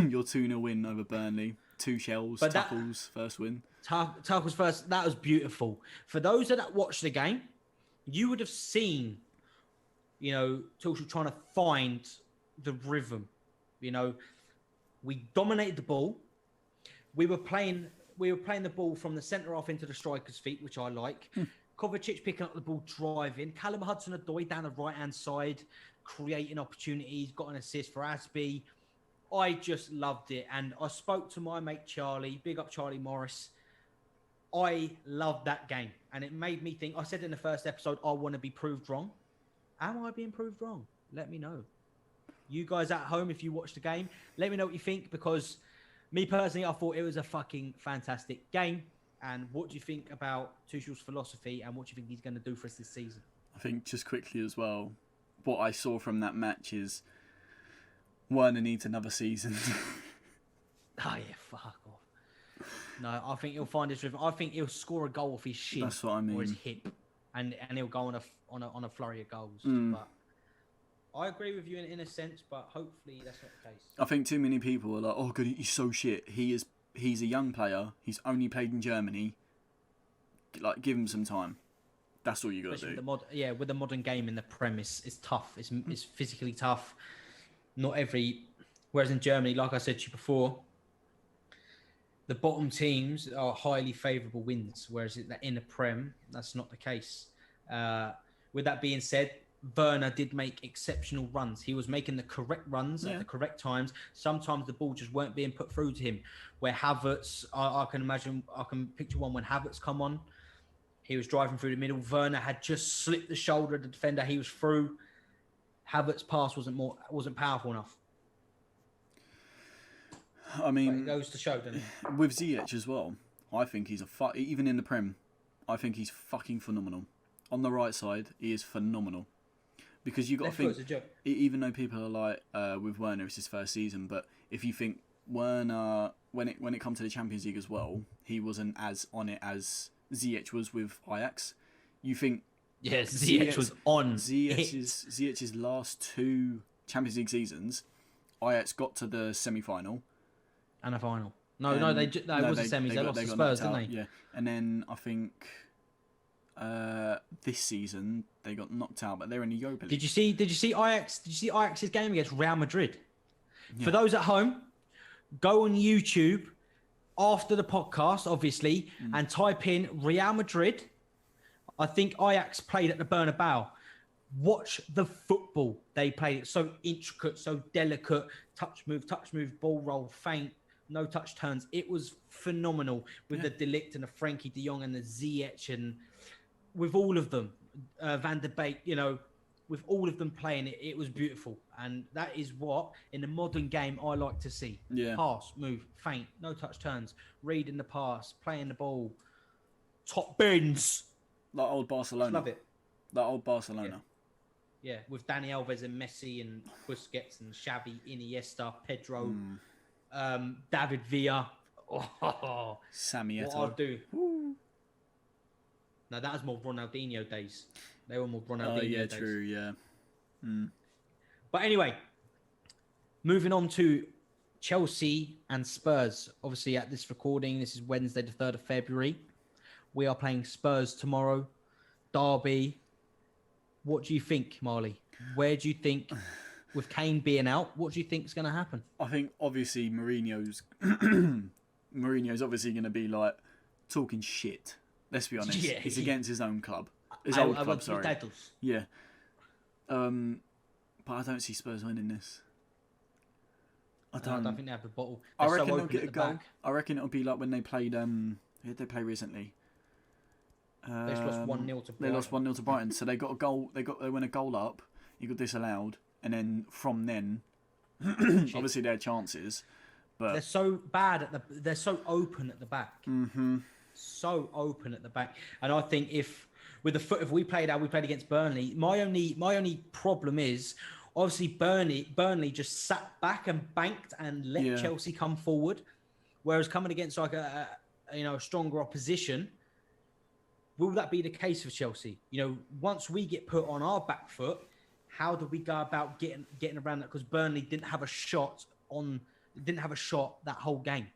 your 2-0 win over Burnley. 2 shells, But Tuchel's first win. Tuchel's first. That was beautiful. For those that watched the game, you would have seen, Tuchel trying to find the rhythm. We dominated the ball. We were playing the ball from the centre half into the striker's feet, which I like. Kovacic picking up the ball, driving. Callum Hudson-Odoi down the right-hand side, creating opportunities, got an assist for Asby. I just loved it. And I spoke to my mate Charlie, big up Charlie Morris. I loved that game. And it made me think, I said in the first episode, I want to be proved wrong. Am I being proved wrong? Let me know. You guys at home, if you watch the game, let me know what you think, because me personally, I thought it was a fucking fantastic game. And what do you think about Tuchel's philosophy, and what do you think he's going to do for us this season? I think just quickly as well, what I saw from that match is Werner needs another season. Oh yeah, fuck off. No, I think he'll find his rhythm. I think he'll score a goal off his shin. That's what I mean. Or his hip, and he'll go on a flurry of goals. But I agree with you in a sense, but hopefully that's not the case. I think too many people are like, "Oh, God, he's so shit." He's a young player. He's only played in Germany. Like, give him some time. That's all you got to do. With the modern game in the Prem, it's tough. It's physically tough. Whereas in Germany, like I said to you before, the bottom teams are highly favourable wins. Whereas in the Prem, that's not the case. With that being said, Werner did make exceptional runs. He was making the correct runs at the correct times. Sometimes the ball just weren't being put through to him. Where Havertz, I can picture one when Havertz come on. He was driving through the middle. Werner had just slipped the shoulder of the defender. He was through. Havertz's pass wasn't powerful enough. I mean, but it goes to show, doesn't it? With Ziyech as well, I think he's even in the Prem, I think he's fucking phenomenal. On the right side, he is phenomenal. Because you got to think, even though people are like, with Werner, it's his first season, but if you think Werner, when it comes to the Champions League as well, he wasn't as on it as Ziyech was with Ajax. You think... Yes, Ziyech was on Ziyech's last 2 Champions League seasons, Ajax got to the semi-final. And a final. It was a semis. They lost to Spurs, didn't they? Yeah. And then I think... this season they got knocked out, but they're in the Europa League. Did you see Ajax's game against Real Madrid? Yeah. For those at home, go on YouTube after the podcast, obviously, and type in Real Madrid. I think Ajax played at the Bernabeu. Watch the football they played. It's so intricate, so delicate. Touch, move, ball roll, feint, no touch turns. It was phenomenal with the De Ligt and the Frankie de Jong and the Ziyech, and with all of them, Van der Beek, with all of them playing it, it was beautiful. And that is what, in the modern game, I like to see. Yeah. Pass, move, feint, no touch turns, reading the pass, playing the ball, top bins. Like old Barcelona. Love it. Like old Barcelona. Yeah, with Dani Alves and Messi and Busquets and Xavi, Iniesta, Pedro, David Villa. Oh, Sammy Eto'o. What I'll do. Woo. No, that was more Ronaldinho days. They were more Ronaldinho days. Oh, yeah, true, yeah. But anyway, moving on to Chelsea and Spurs. Obviously, at this recording, this is Wednesday, the 3rd of February. We are playing Spurs tomorrow. Derby. What do you think, Marley? Where do you think, with Kane being out, what do you think is going to happen? I think, obviously, Mourinho's obviously going to be, like, talking shit. Let's be honest. Yeah, he's against his own club. His old club, sorry. Yeah. But I don't see Spurs winning this. I don't think they have the bottle. I reckon they'll get a goal. I reckon it'll be like when they played... who did they play recently? They lost 1-0 to Brighton. They lost 1-0 to Brighton. So they got a goal. They went a goal up. He got disallowed. And then from then... obviously, they had chances. But they're so bad they're so open at the back. Mm-hmm. So open at the back, and I think if we played against Burnley, my only problem is obviously Burnley just sat back and banked and let Chelsea come forward, whereas coming against like a a stronger opposition. Will that be the case for Chelsea? Once we get put on our back foot, how do we go about getting around that? Because Burnley didn't have a shot that whole game.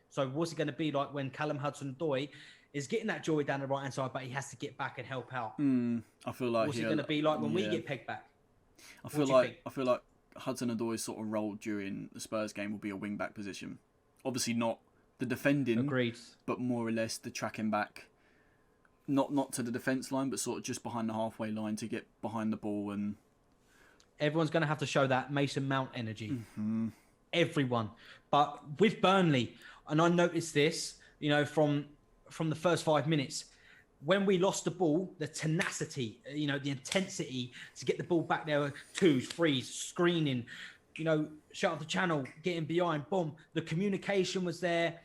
So what's it going to be like when Callum Hudson-Odoi is getting that joy down the right hand side, but he has to get back and help out? I feel like what's it going to be like when we get pegged back? I feel like Hudson-Odoi's sort of role during the Spurs game will be a wing back position. Obviously not the defending, agreed, but more or less the tracking back. Not to the defence line, but sort of just behind the halfway line to get behind the ball. And everyone's going to have to show that Mason Mount energy. Everyone. But with Burnley, and I noticed this, from the first 5 minutes, when we lost the ball, the tenacity, the intensity to get the ball back there, 2s, 3s, screening, shut off the channel, getting behind, boom. The communication was there,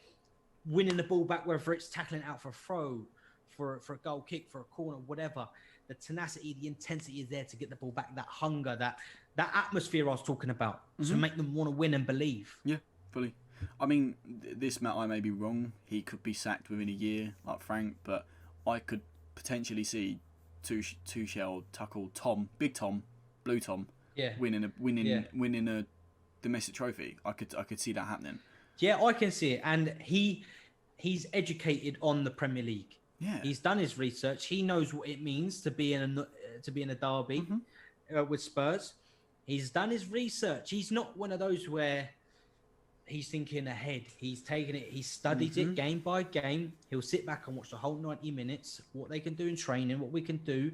winning the ball back, whether it's tackling out for a throw, for a goal kick, for a corner, whatever. The tenacity, the intensity is there to get the ball back, that hunger, that atmosphere I was talking about, to make them want to win and believe. Yeah, fully. I mean, this Matt, I may be wrong. He could be sacked within a year, like Frank, but I could potentially see Tuchel tackle Big Tom, Blue Tom, winning a domestic trophy. I could see that happening. Yeah, I can see it, and he's educated on the Premier League. Yeah, he's done his research. He knows what it means to be in a derby with Spurs. He's done his research. He's not one of those where he's thinking ahead. He's taken it. He studied it game by game. He'll sit back and watch the whole 90 minutes, what they can do in training, what we can do,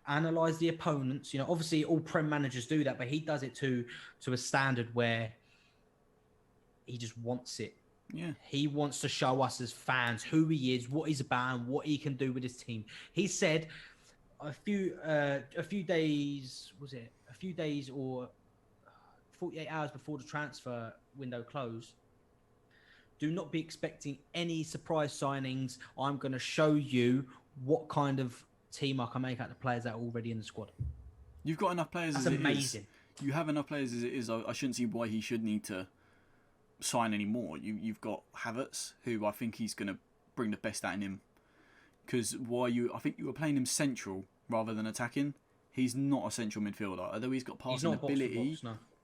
analyze the opponents. Obviously all Prem managers do that, but he does it to a standard where he just wants it. Yeah, he wants to show us as fans who he is, what he's about, and what he can do with his team. He said a few days or 48 hours before the transfer window closed, do not be expecting any surprise signings. I'm going to show you what kind of team I can make out of the players that are already in the squad. You've got enough players. That's as amazing. It is. You have enough players as it is. I shouldn't see why he should need to sign any more. You've got Havertz, who I think he's going to bring the best out in him. Because I think you were playing him central rather than attacking. He's not a central midfielder. Although he's got passing ability.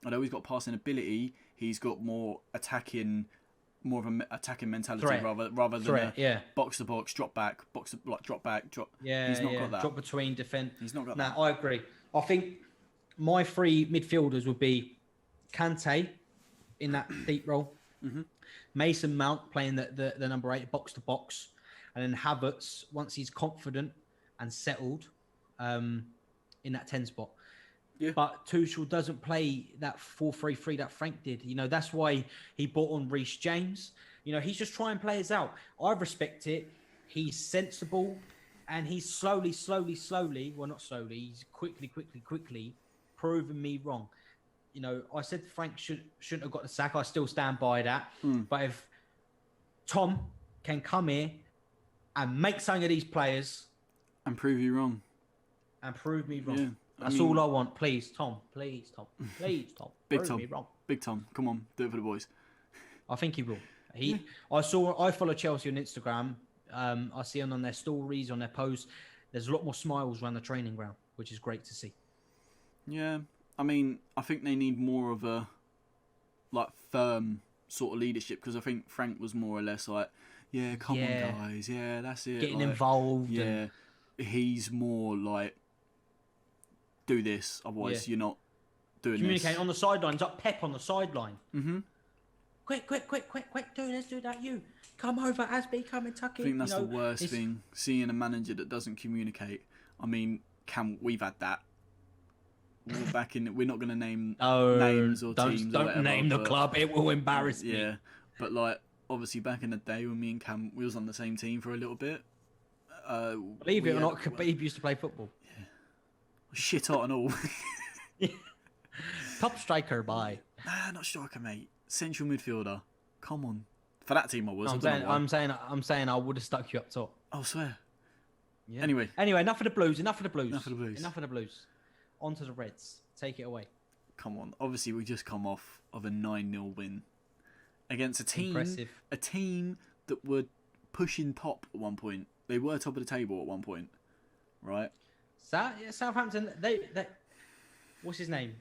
Although he's got passing ability, he's got more of an attacking mentality rather than box to box, drop back, drop back, drop. Yeah, he's not got that. Drop between, defend. He's not got that. I agree. I think my 3 midfielders would be Kante in that deep role, Mason Mount playing the number 8 box to box, and then Havertz once he's confident and settled in that 10 spot. Yeah. But Tuchel doesn't play that 4-3-3 that Frank did. That's why he brought on Reece James. He's just trying players out. I respect it. He's sensible, and he's slowly, well, not slowly, he's quickly proven me wrong. I said Frank shouldn't have got the sack. I still stand by that. But if Tom can come here and make something of these players and prove you wrong, yeah. That's all I want. Please, Tom. Please, Tom. Big Tom. Me wrong. Big Tom. Come on, do it for the boys. I think he will. I follow Chelsea on Instagram. I see them on their stories, on their posts. There's a lot more smiles around the training ground, which is great to see. Yeah. I mean, I think they need more of a firm sort of leadership, because I think Frank was more or less like, come on guys, that's it. Getting involved. Yeah. He's more like, do this, otherwise you're not doing Communicate this. on the sidelines, like Pep on the sideline. Quick, do this, do that, you. Come over, Asby, come and tuck it. I think that's the worst thing, seeing a manager that doesn't communicate. I mean, we've had that. We're not going to name names or teams. Don't name the club, it will embarrass me. Yeah, but obviously back in the day when me and Cam, we was on the same team for a little bit. Believe it or not, Khabib used to play football. Yeah. Shit hot and all. Top striker, bye. Nah, not striker, mate. Central midfielder. Come on. For that team, I was. I'm saying I would have stuck you up top. I swear. Yeah. Anyway, enough of the Blues. Enough of the Blues. On to the Reds. Take it away. Come on. Obviously, we just come off of a 9-0 win against a team. Impressive. A team that were pushing top at one point. They were top of the table at one point, right? Southampton, they what's his name?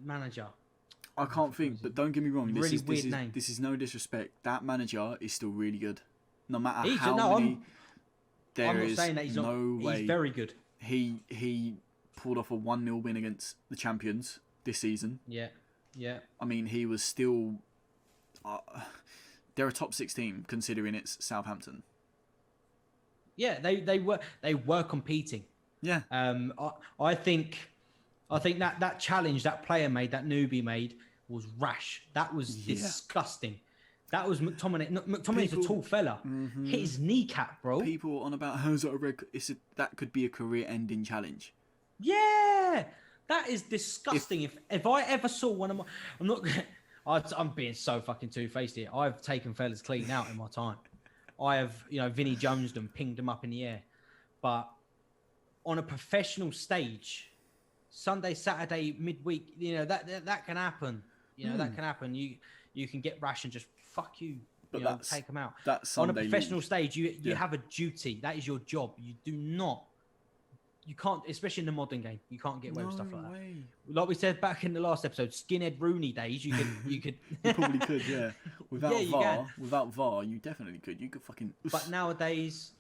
Manager. I can't think, but don't get me wrong. Really weird name. This is no disrespect. That manager is still really good. No matter I'm not saying that he's not. He's very good. He pulled off a 1-0 win against the champions this season. Yeah. I mean, he was still. They're a top 6 team considering it's Southampton. Yeah, they were competing. Yeah. I think that challenge that player made, that newbie made, was rash. That was disgusting. That was McTominay. McTominay's a tall fella. Mm-hmm. Hit his kneecap, bro. People on about how's that a red? That could be a career-ending challenge. Yeah, that is disgusting. If I ever saw one of my, I'm being so fucking two-faced here. I've taken fellas clean out in my time. I have, Vinnie Jonesed them, pinged them up in the air. But on a professional stage, Sunday, Saturday, midweek, that can happen. That can happen. You can get rash and just fuck you. But take them out. On a professional stage, you have a duty. That is your job. You can't, especially in the modern game, you can't get away with stuff like that. Like we said back in the last episode, skinhead Rooney days, you could. You probably could, yeah. Without VAR, you definitely could. You could fucking. But nowadays,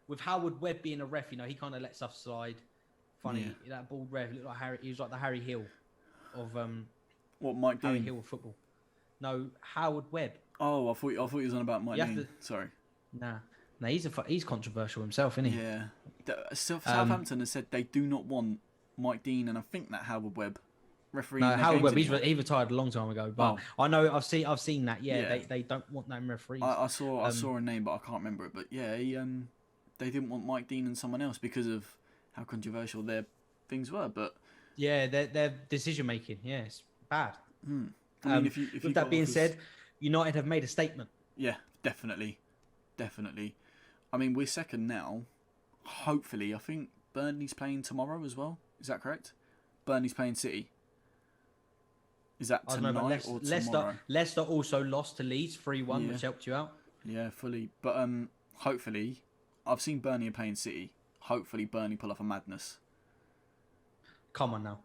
with Howard Webb being a ref, he kind of lets stuff slide. Funny, that bald ref looked like Harry. He was like the Harry Hill of what, Mike Dean? Harry Hill of football. No, Howard Webb. Oh, I thought he was on about Mike Dean. Sorry. Nah, he's controversial himself, isn't he? Yeah. Southampton has said they do not want Mike Dean, and I think that Howard Webb refereeing. No, Howard Webb. He retired a long time ago, but I know I've seen that. Yeah, they don't want them referees. I saw a name, but I can't remember it. But yeah, they didn't want Mike Dean and someone else because of how controversial their things were. But yeah, their decision making, it's bad. I mean, if with that being said, United have made a statement. Yeah, definitely. I mean, we're second now. Hopefully, I think Burnley's playing tomorrow as well. Is that correct? Burnley's playing City. Is that tonight or tomorrow? Leicester also lost to Leeds 3-1, which helped you out. Yeah, fully. But hopefully, I've seen Burnley are playing City. Hopefully, Burnley pull off a madness. Come on now.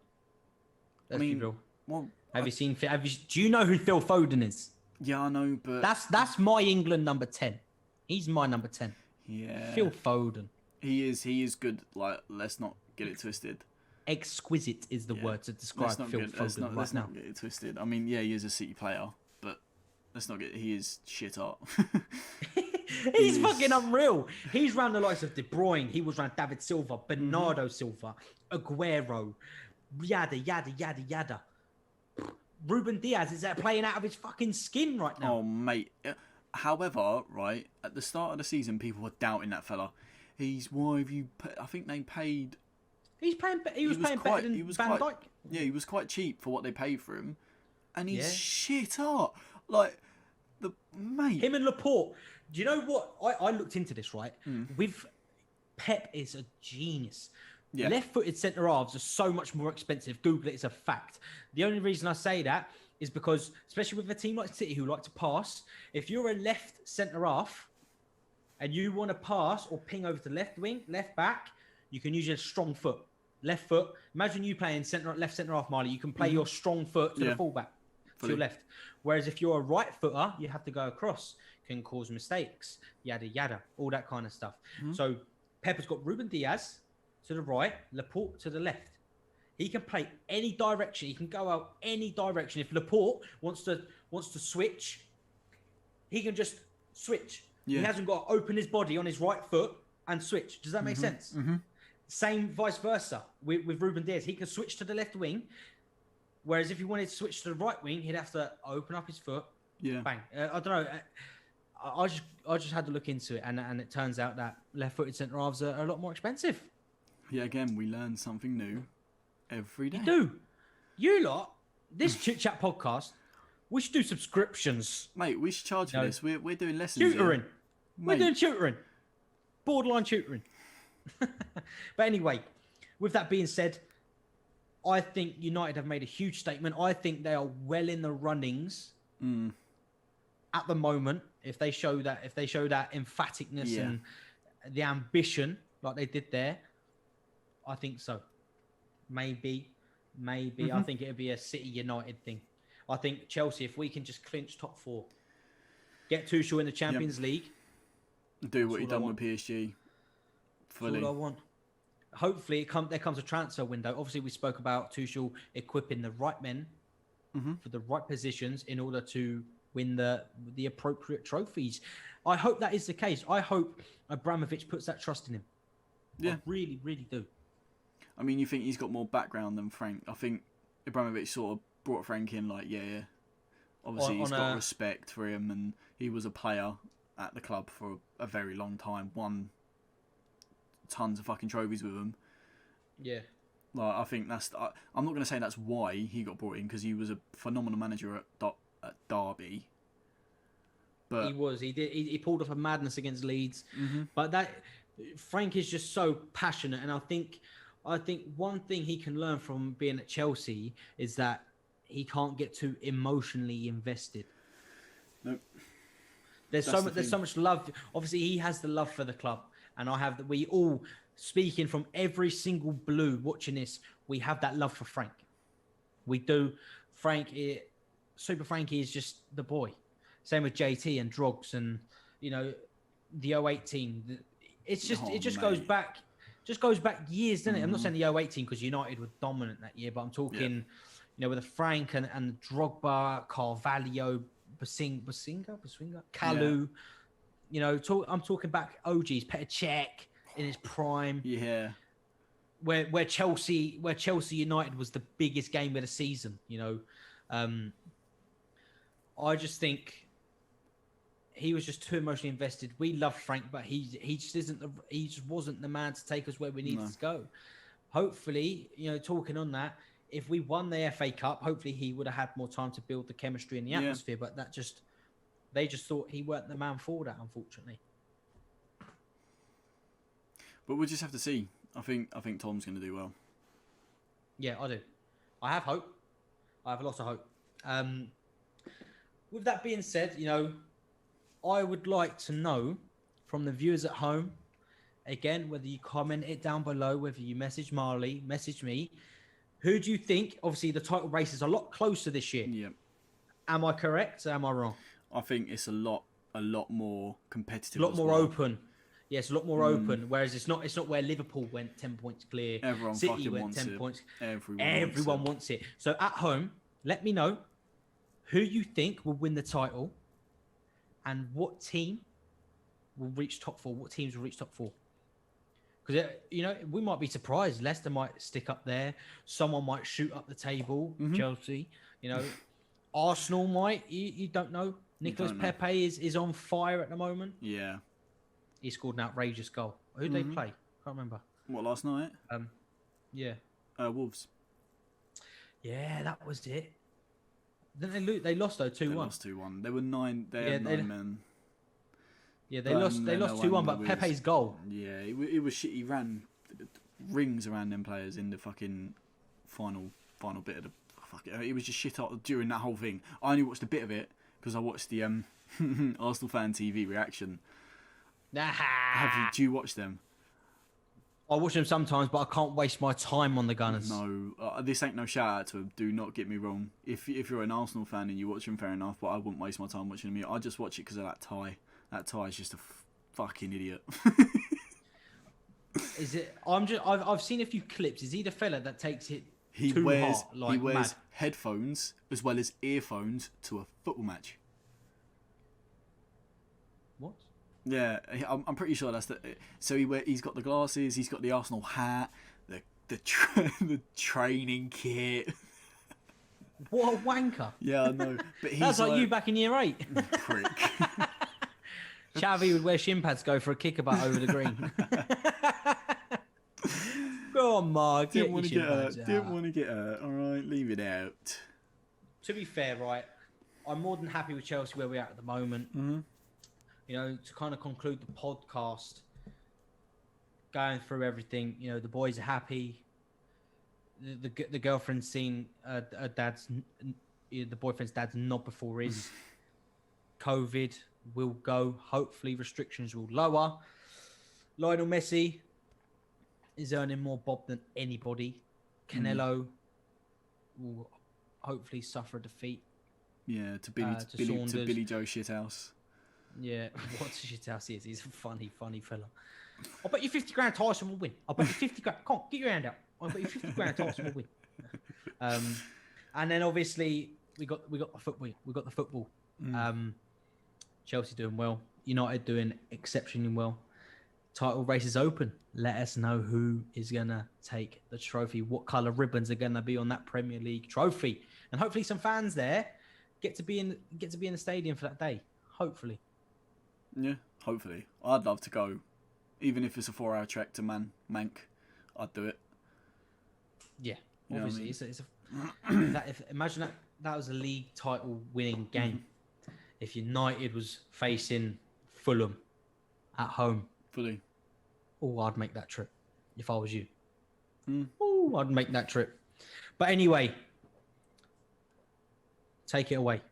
Let's be real. Well, do you know who Phil Foden is? Yeah, I know, but that's my England number 10. He's my number 10. Yeah. Phil Foden. He is good. Like, let's not get it twisted. Exquisite is the word to describe Phil Foden let's not get it twisted. I mean, yeah, he is a City player, but let's not get. He is shit up. He's fucking unreal. He's round the likes of De Bruyne. He was round David Silva, Bernardo Silva, Aguero, yada. Ruben Diaz is playing out of his fucking skin right now. Oh, mate. However, right, at the start of the season, people were doubting that fella. I think they paid... He was paying better than Van Dijk. Yeah, he was quite cheap for what they paid for him. And he's shit up. Like, mate... Him and Laporte. Do you know what? I looked into this, right? With Pep is a genius. Yeah. Left-footed centre-halves are so much more expensive. Google it, it's a fact. The only reason I say that is because, especially with a team like City who like to pass, if you're a left centre-half and you want to pass or ping over to left wing, left back, you can use your strong foot. Left foot. Imagine you playing left centre-half, Marley. You can play your strong foot to the fullback, to your left. Whereas if you're a right footer, you have to go across. Can cause mistakes, yada, all that kind of stuff. So Pep has got Ruben Diaz to the right, Laporte to the left. He can play any direction. He can go out any direction. If Laporte wants to switch, he can just switch. Yeah. He hasn't got to open his body on his right foot and switch. Does that make sense? Same vice versa with Ruben Diaz. He can switch to the left wing, whereas if he wanted to switch to the right wing, he'd have to open up his foot. Yeah. Bang. I don't know. I just had to look into it, and it turns out that left-footed centre halves are a lot more expensive. Yeah, again, we learn something new every day. You do. You lot, this Chit Chat podcast, we should do subscriptions. Mate, we should charge for this. We're doing lessons. Tutoring. We're doing tutoring. Borderline tutoring. But anyway, with that being said, I think United have made a huge statement. I think they are well in the runnings at the moment, if they show that emphaticness and the ambition like they did there, I think so. Maybe. I think it'd be a City United thing. I think Chelsea, if we can just clinch top 4, get Tuchel in the Champions League, do what he done with PSG. Fully. That's all I want. Hopefully, there comes a transfer window. Obviously, we spoke about Tuchel equipping the right men for the right positions in order to win the appropriate trophies. I hope that is the case. I hope Abramovich puts that trust in him. Yeah. I really, really do. I mean, you think he's got more background than Frank. I think Abramovich sort of brought Frank in like, obviously he's got respect for him, and he was a player at the club for a very long time, won tons of fucking trophies with him. Yeah. Like, I think I'm not going to say that's why he got brought in, because he was a phenomenal manager at Derby. But he pulled off a madness against Leeds. But Frank is just so passionate, and I think one thing he can learn from being at Chelsea is that he can't get too emotionally invested. Nope. There's so much love. Obviously, he has the love for the club, and we all, speaking from every single blue watching this, we have that love for Frank. We do. Super Frankie is just the boy. Same with JT and Drogs and the 08 team. It just goes back years, doesn't it? I'm not saying the 08 team because United were dominant that year, but I'm talking, with a Frank and Drogba, Carvalho, Basinga, Kalu. I'm talking back OGs, Petr Cech in his prime. Yeah. Where Chelsea United was the biggest game of the season. I just think he was just too emotionally invested. We love Frank, but he just wasn't the man to take us where we needed to go. Hopefully, talking on that, if we won the FA Cup, hopefully he would have had more time to build the chemistry and the atmosphere. But they just thought he weren't the man for that, unfortunately. But we'll just have to see. I think Tom's going to do well. Yeah, I do. I have hope. I have a lot of hope. With that being said, I would like to know from the viewers at home, again, whether you comment it down below, whether you message Marley, message me, who do you think? Obviously, the title race is a lot closer this year. Yep. Am I correct or am I wrong? I think it's a lot more competitive. A lot more open. Yes, a lot more open. Whereas it's not where Liverpool went 10 points clear. Everyone City fucking went wants 10 it. points. Everyone wants it. So at home, let me know who you think will win the title and what team will reach top 4. What teams will reach top 4? Because, we might be surprised. Leicester might stick up there. Someone might shoot up the table. Chelsea. Arsenal might. You don't know. Nicolas Pepe is on fire at the moment. Yeah. He scored an outrageous goal. Who did they play? Can't remember. What, last night? Yeah. Wolves. Yeah, that was it. Then they lost though 2-1. They lost 2-1. They were 9. They had 9 men. Yeah, they lost 2-1. But Pepe's goal. Yeah, it was shit. He ran rings around them players in the fucking final bit of the. It was just shit out during that whole thing. I only watched a bit of it because I watched the Arsenal fan TV reaction. Do you watch them? I watch them sometimes, but I can't waste my time on the Gunners. No, this ain't no shout out to them. Do not get me wrong. If you're an Arsenal fan and you watch them, fair enough. But I wouldn't waste my time watching them. I just watch it because of that tie. That tie is just a fucking idiot. Is it? I've seen a few clips. Is he the fella that takes it? He wears headphones as well as earphones to a football match. What? Yeah, I'm pretty sure that's the. So he's got the glasses, he's got the Arsenal hat, the training kit. What a wanker! Yeah, I know. But he's that's like you back in year 8. Prick. Xavi would wear shin pads to go for a kickabout over the green. Go on, Mark. Didn't want to get hurt. All right, leave it out. To be fair, right, I'm more than happy with Chelsea where we're at the moment. Mm-hmm. To kind of conclude the podcast, going through everything, the boys are happy. The girlfriend's seen her dad's, the boyfriend's dad's nod before his. COVID will go. Hopefully, restrictions will lower. Lionel Messi is earning more bob than anybody. Canelo will hopefully suffer a defeat. Yeah, to Billy Joe Shithouse. Yeah, what Shithouse he is. He's a funny fella. I'll bet you 50 grand Tyson will win. I'll bet you 50 grand. Come on, get your hand out. I'll bet you 50 grand Tyson will win. And then obviously we got the football. We got the football. Chelsea doing well. United doing exceptionally well. Title race is open. Let us know who is gonna take the trophy. What colour ribbons are gonna be on that Premier League trophy? And hopefully some fans there get to be in the stadium for that day. Hopefully. Yeah, hopefully. I'd love to go, even if it's a 4-hour trek to Mank. I'd do it. Yeah, You know obviously. what I mean? Imagine that was a league title winning game. If United was facing Fulham at home. Fully. Oh, I'd make that trip if I was you. Oh, I'd make that trip. But anyway, take it away.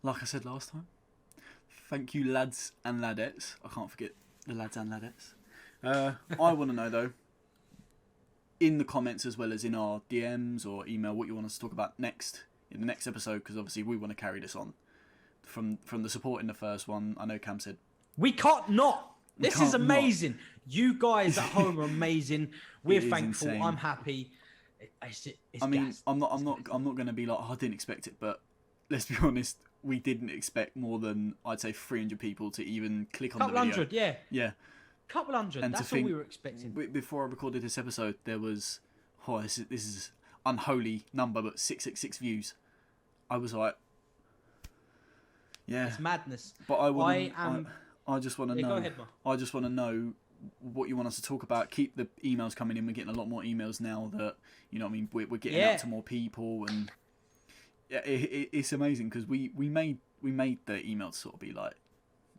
Like I said last time, thank you, lads and ladettes. I can't forget the lads and ladettes. I want to know, though, in the comments as well as in our DMs or email, what you want us to talk about next in the next episode, because obviously we want to carry this on. From the support in the first one, I know Cam said we can't not. This is amazing. Not. You guys at home are amazing. We're thankful. Insane. I'm happy. It's I mean, gassed. I'm not going to be like, oh, I didn't expect it, but let's be honest, we didn't expect more than, I'd say, 300 people to even click on the video. Couple hundred, yeah. Yeah. Couple hundred. That's all we were expecting. Before I recorded this episode, there was, this is unholy number, but 666 views. I was like, yeah, it's madness. But I just want to know. Go ahead, Ma. I just want to know what you want us to talk about. Keep the emails coming in. We're getting a lot more emails now that, you know what I mean, we're getting out to more people, and yeah, it's amazing because we made the email to sort of be like,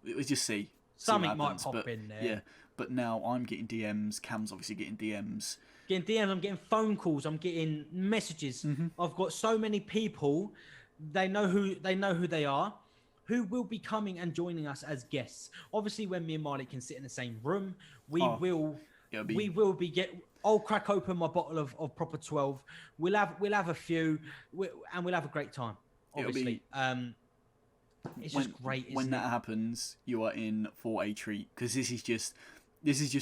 it was just see something what happens, might pop but, in there. Yeah, but now I'm getting DMs. Cam's obviously getting DMs. I'm getting phone calls. I'm getting messages. I've got so many people. They know who they are, who will be coming and joining us as guests. Obviously, when me and Marley can sit in the same room, I'll crack open my bottle of proper 12. We'll have a few, and we'll have a great time. Obviously, it's just great. When that happens, you are in for a treat, because this is just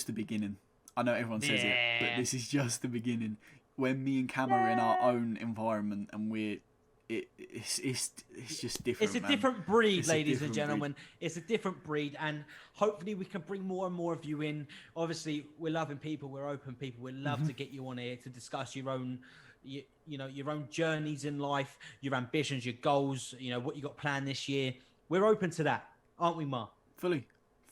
the beginning. I know everyone says it, but this is just the beginning. When me and Cam are in our own environment, and it's just different. It's a different breed, ladies and gentlemen. It's a different breed, and hopefully we can bring more and more of you in. Obviously, we're loving people, we're open people. We'd love to get you on here to discuss your own, your own journeys in life, your ambitions, your goals. What you got planned this year. We're open to that, aren't we, Ma? Fully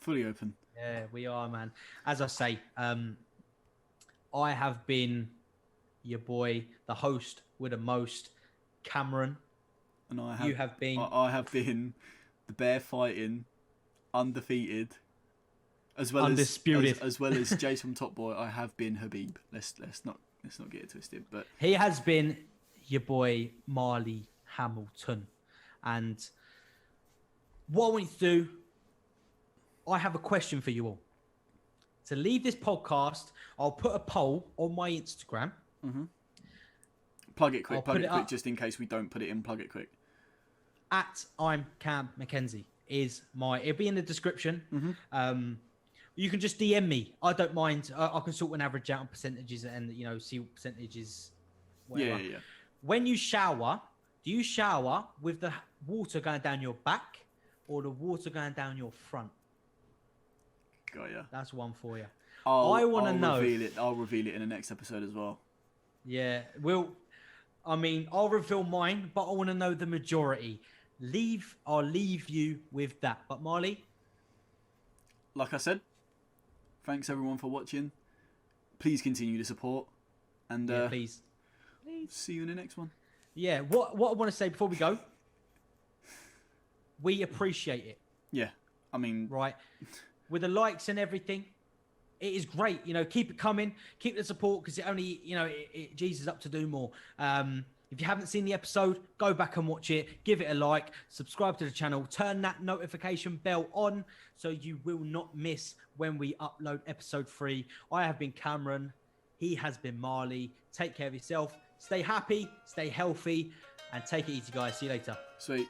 open. Yeah, we are, man. As I say, I have been your boy, the host with the most, Cameron. And I have been the bear fighting, undefeated, as well undisputed, as well as Jace from Top Boy. I have been Habib. Let's not get it twisted. But he has been your boy Marley Hamilton. And what I want you to do, I have a question for you all. To leave this podcast, I'll put a poll on my Instagram. Plug it quick, just in case we don't put it in. Plug it quick. I'm Cam Mackenzie it'll be in the description. You can just DM me. I don't mind. I can sort an average out on percentages and see what percentages. Whatever. Yeah. When you shower, do you shower with the water going down your back or the water going down your front? Got ya. That's one for you. I want to know. I'll reveal it in the next episode as well. Yeah, I'll reveal mine, but I want to know the majority. I'll leave you with that. But Marley? Like I said, thanks everyone for watching. Please continue to support. And please. See you in the next one. Yeah, what I want to say before we go, we appreciate it. Yeah, I mean... Right. With the likes and everything, it is great. Keep it coming. Keep the support, because it only, it Jesus up to do more. If you haven't seen the episode, go back and watch it. Give it a like. Subscribe to the channel. Turn that notification bell on so you will not miss when we upload episode 3. I have been Cameron. He has been Marley. Take care of yourself. Stay happy. Stay healthy. And take it easy, guys. See you later. Sweet.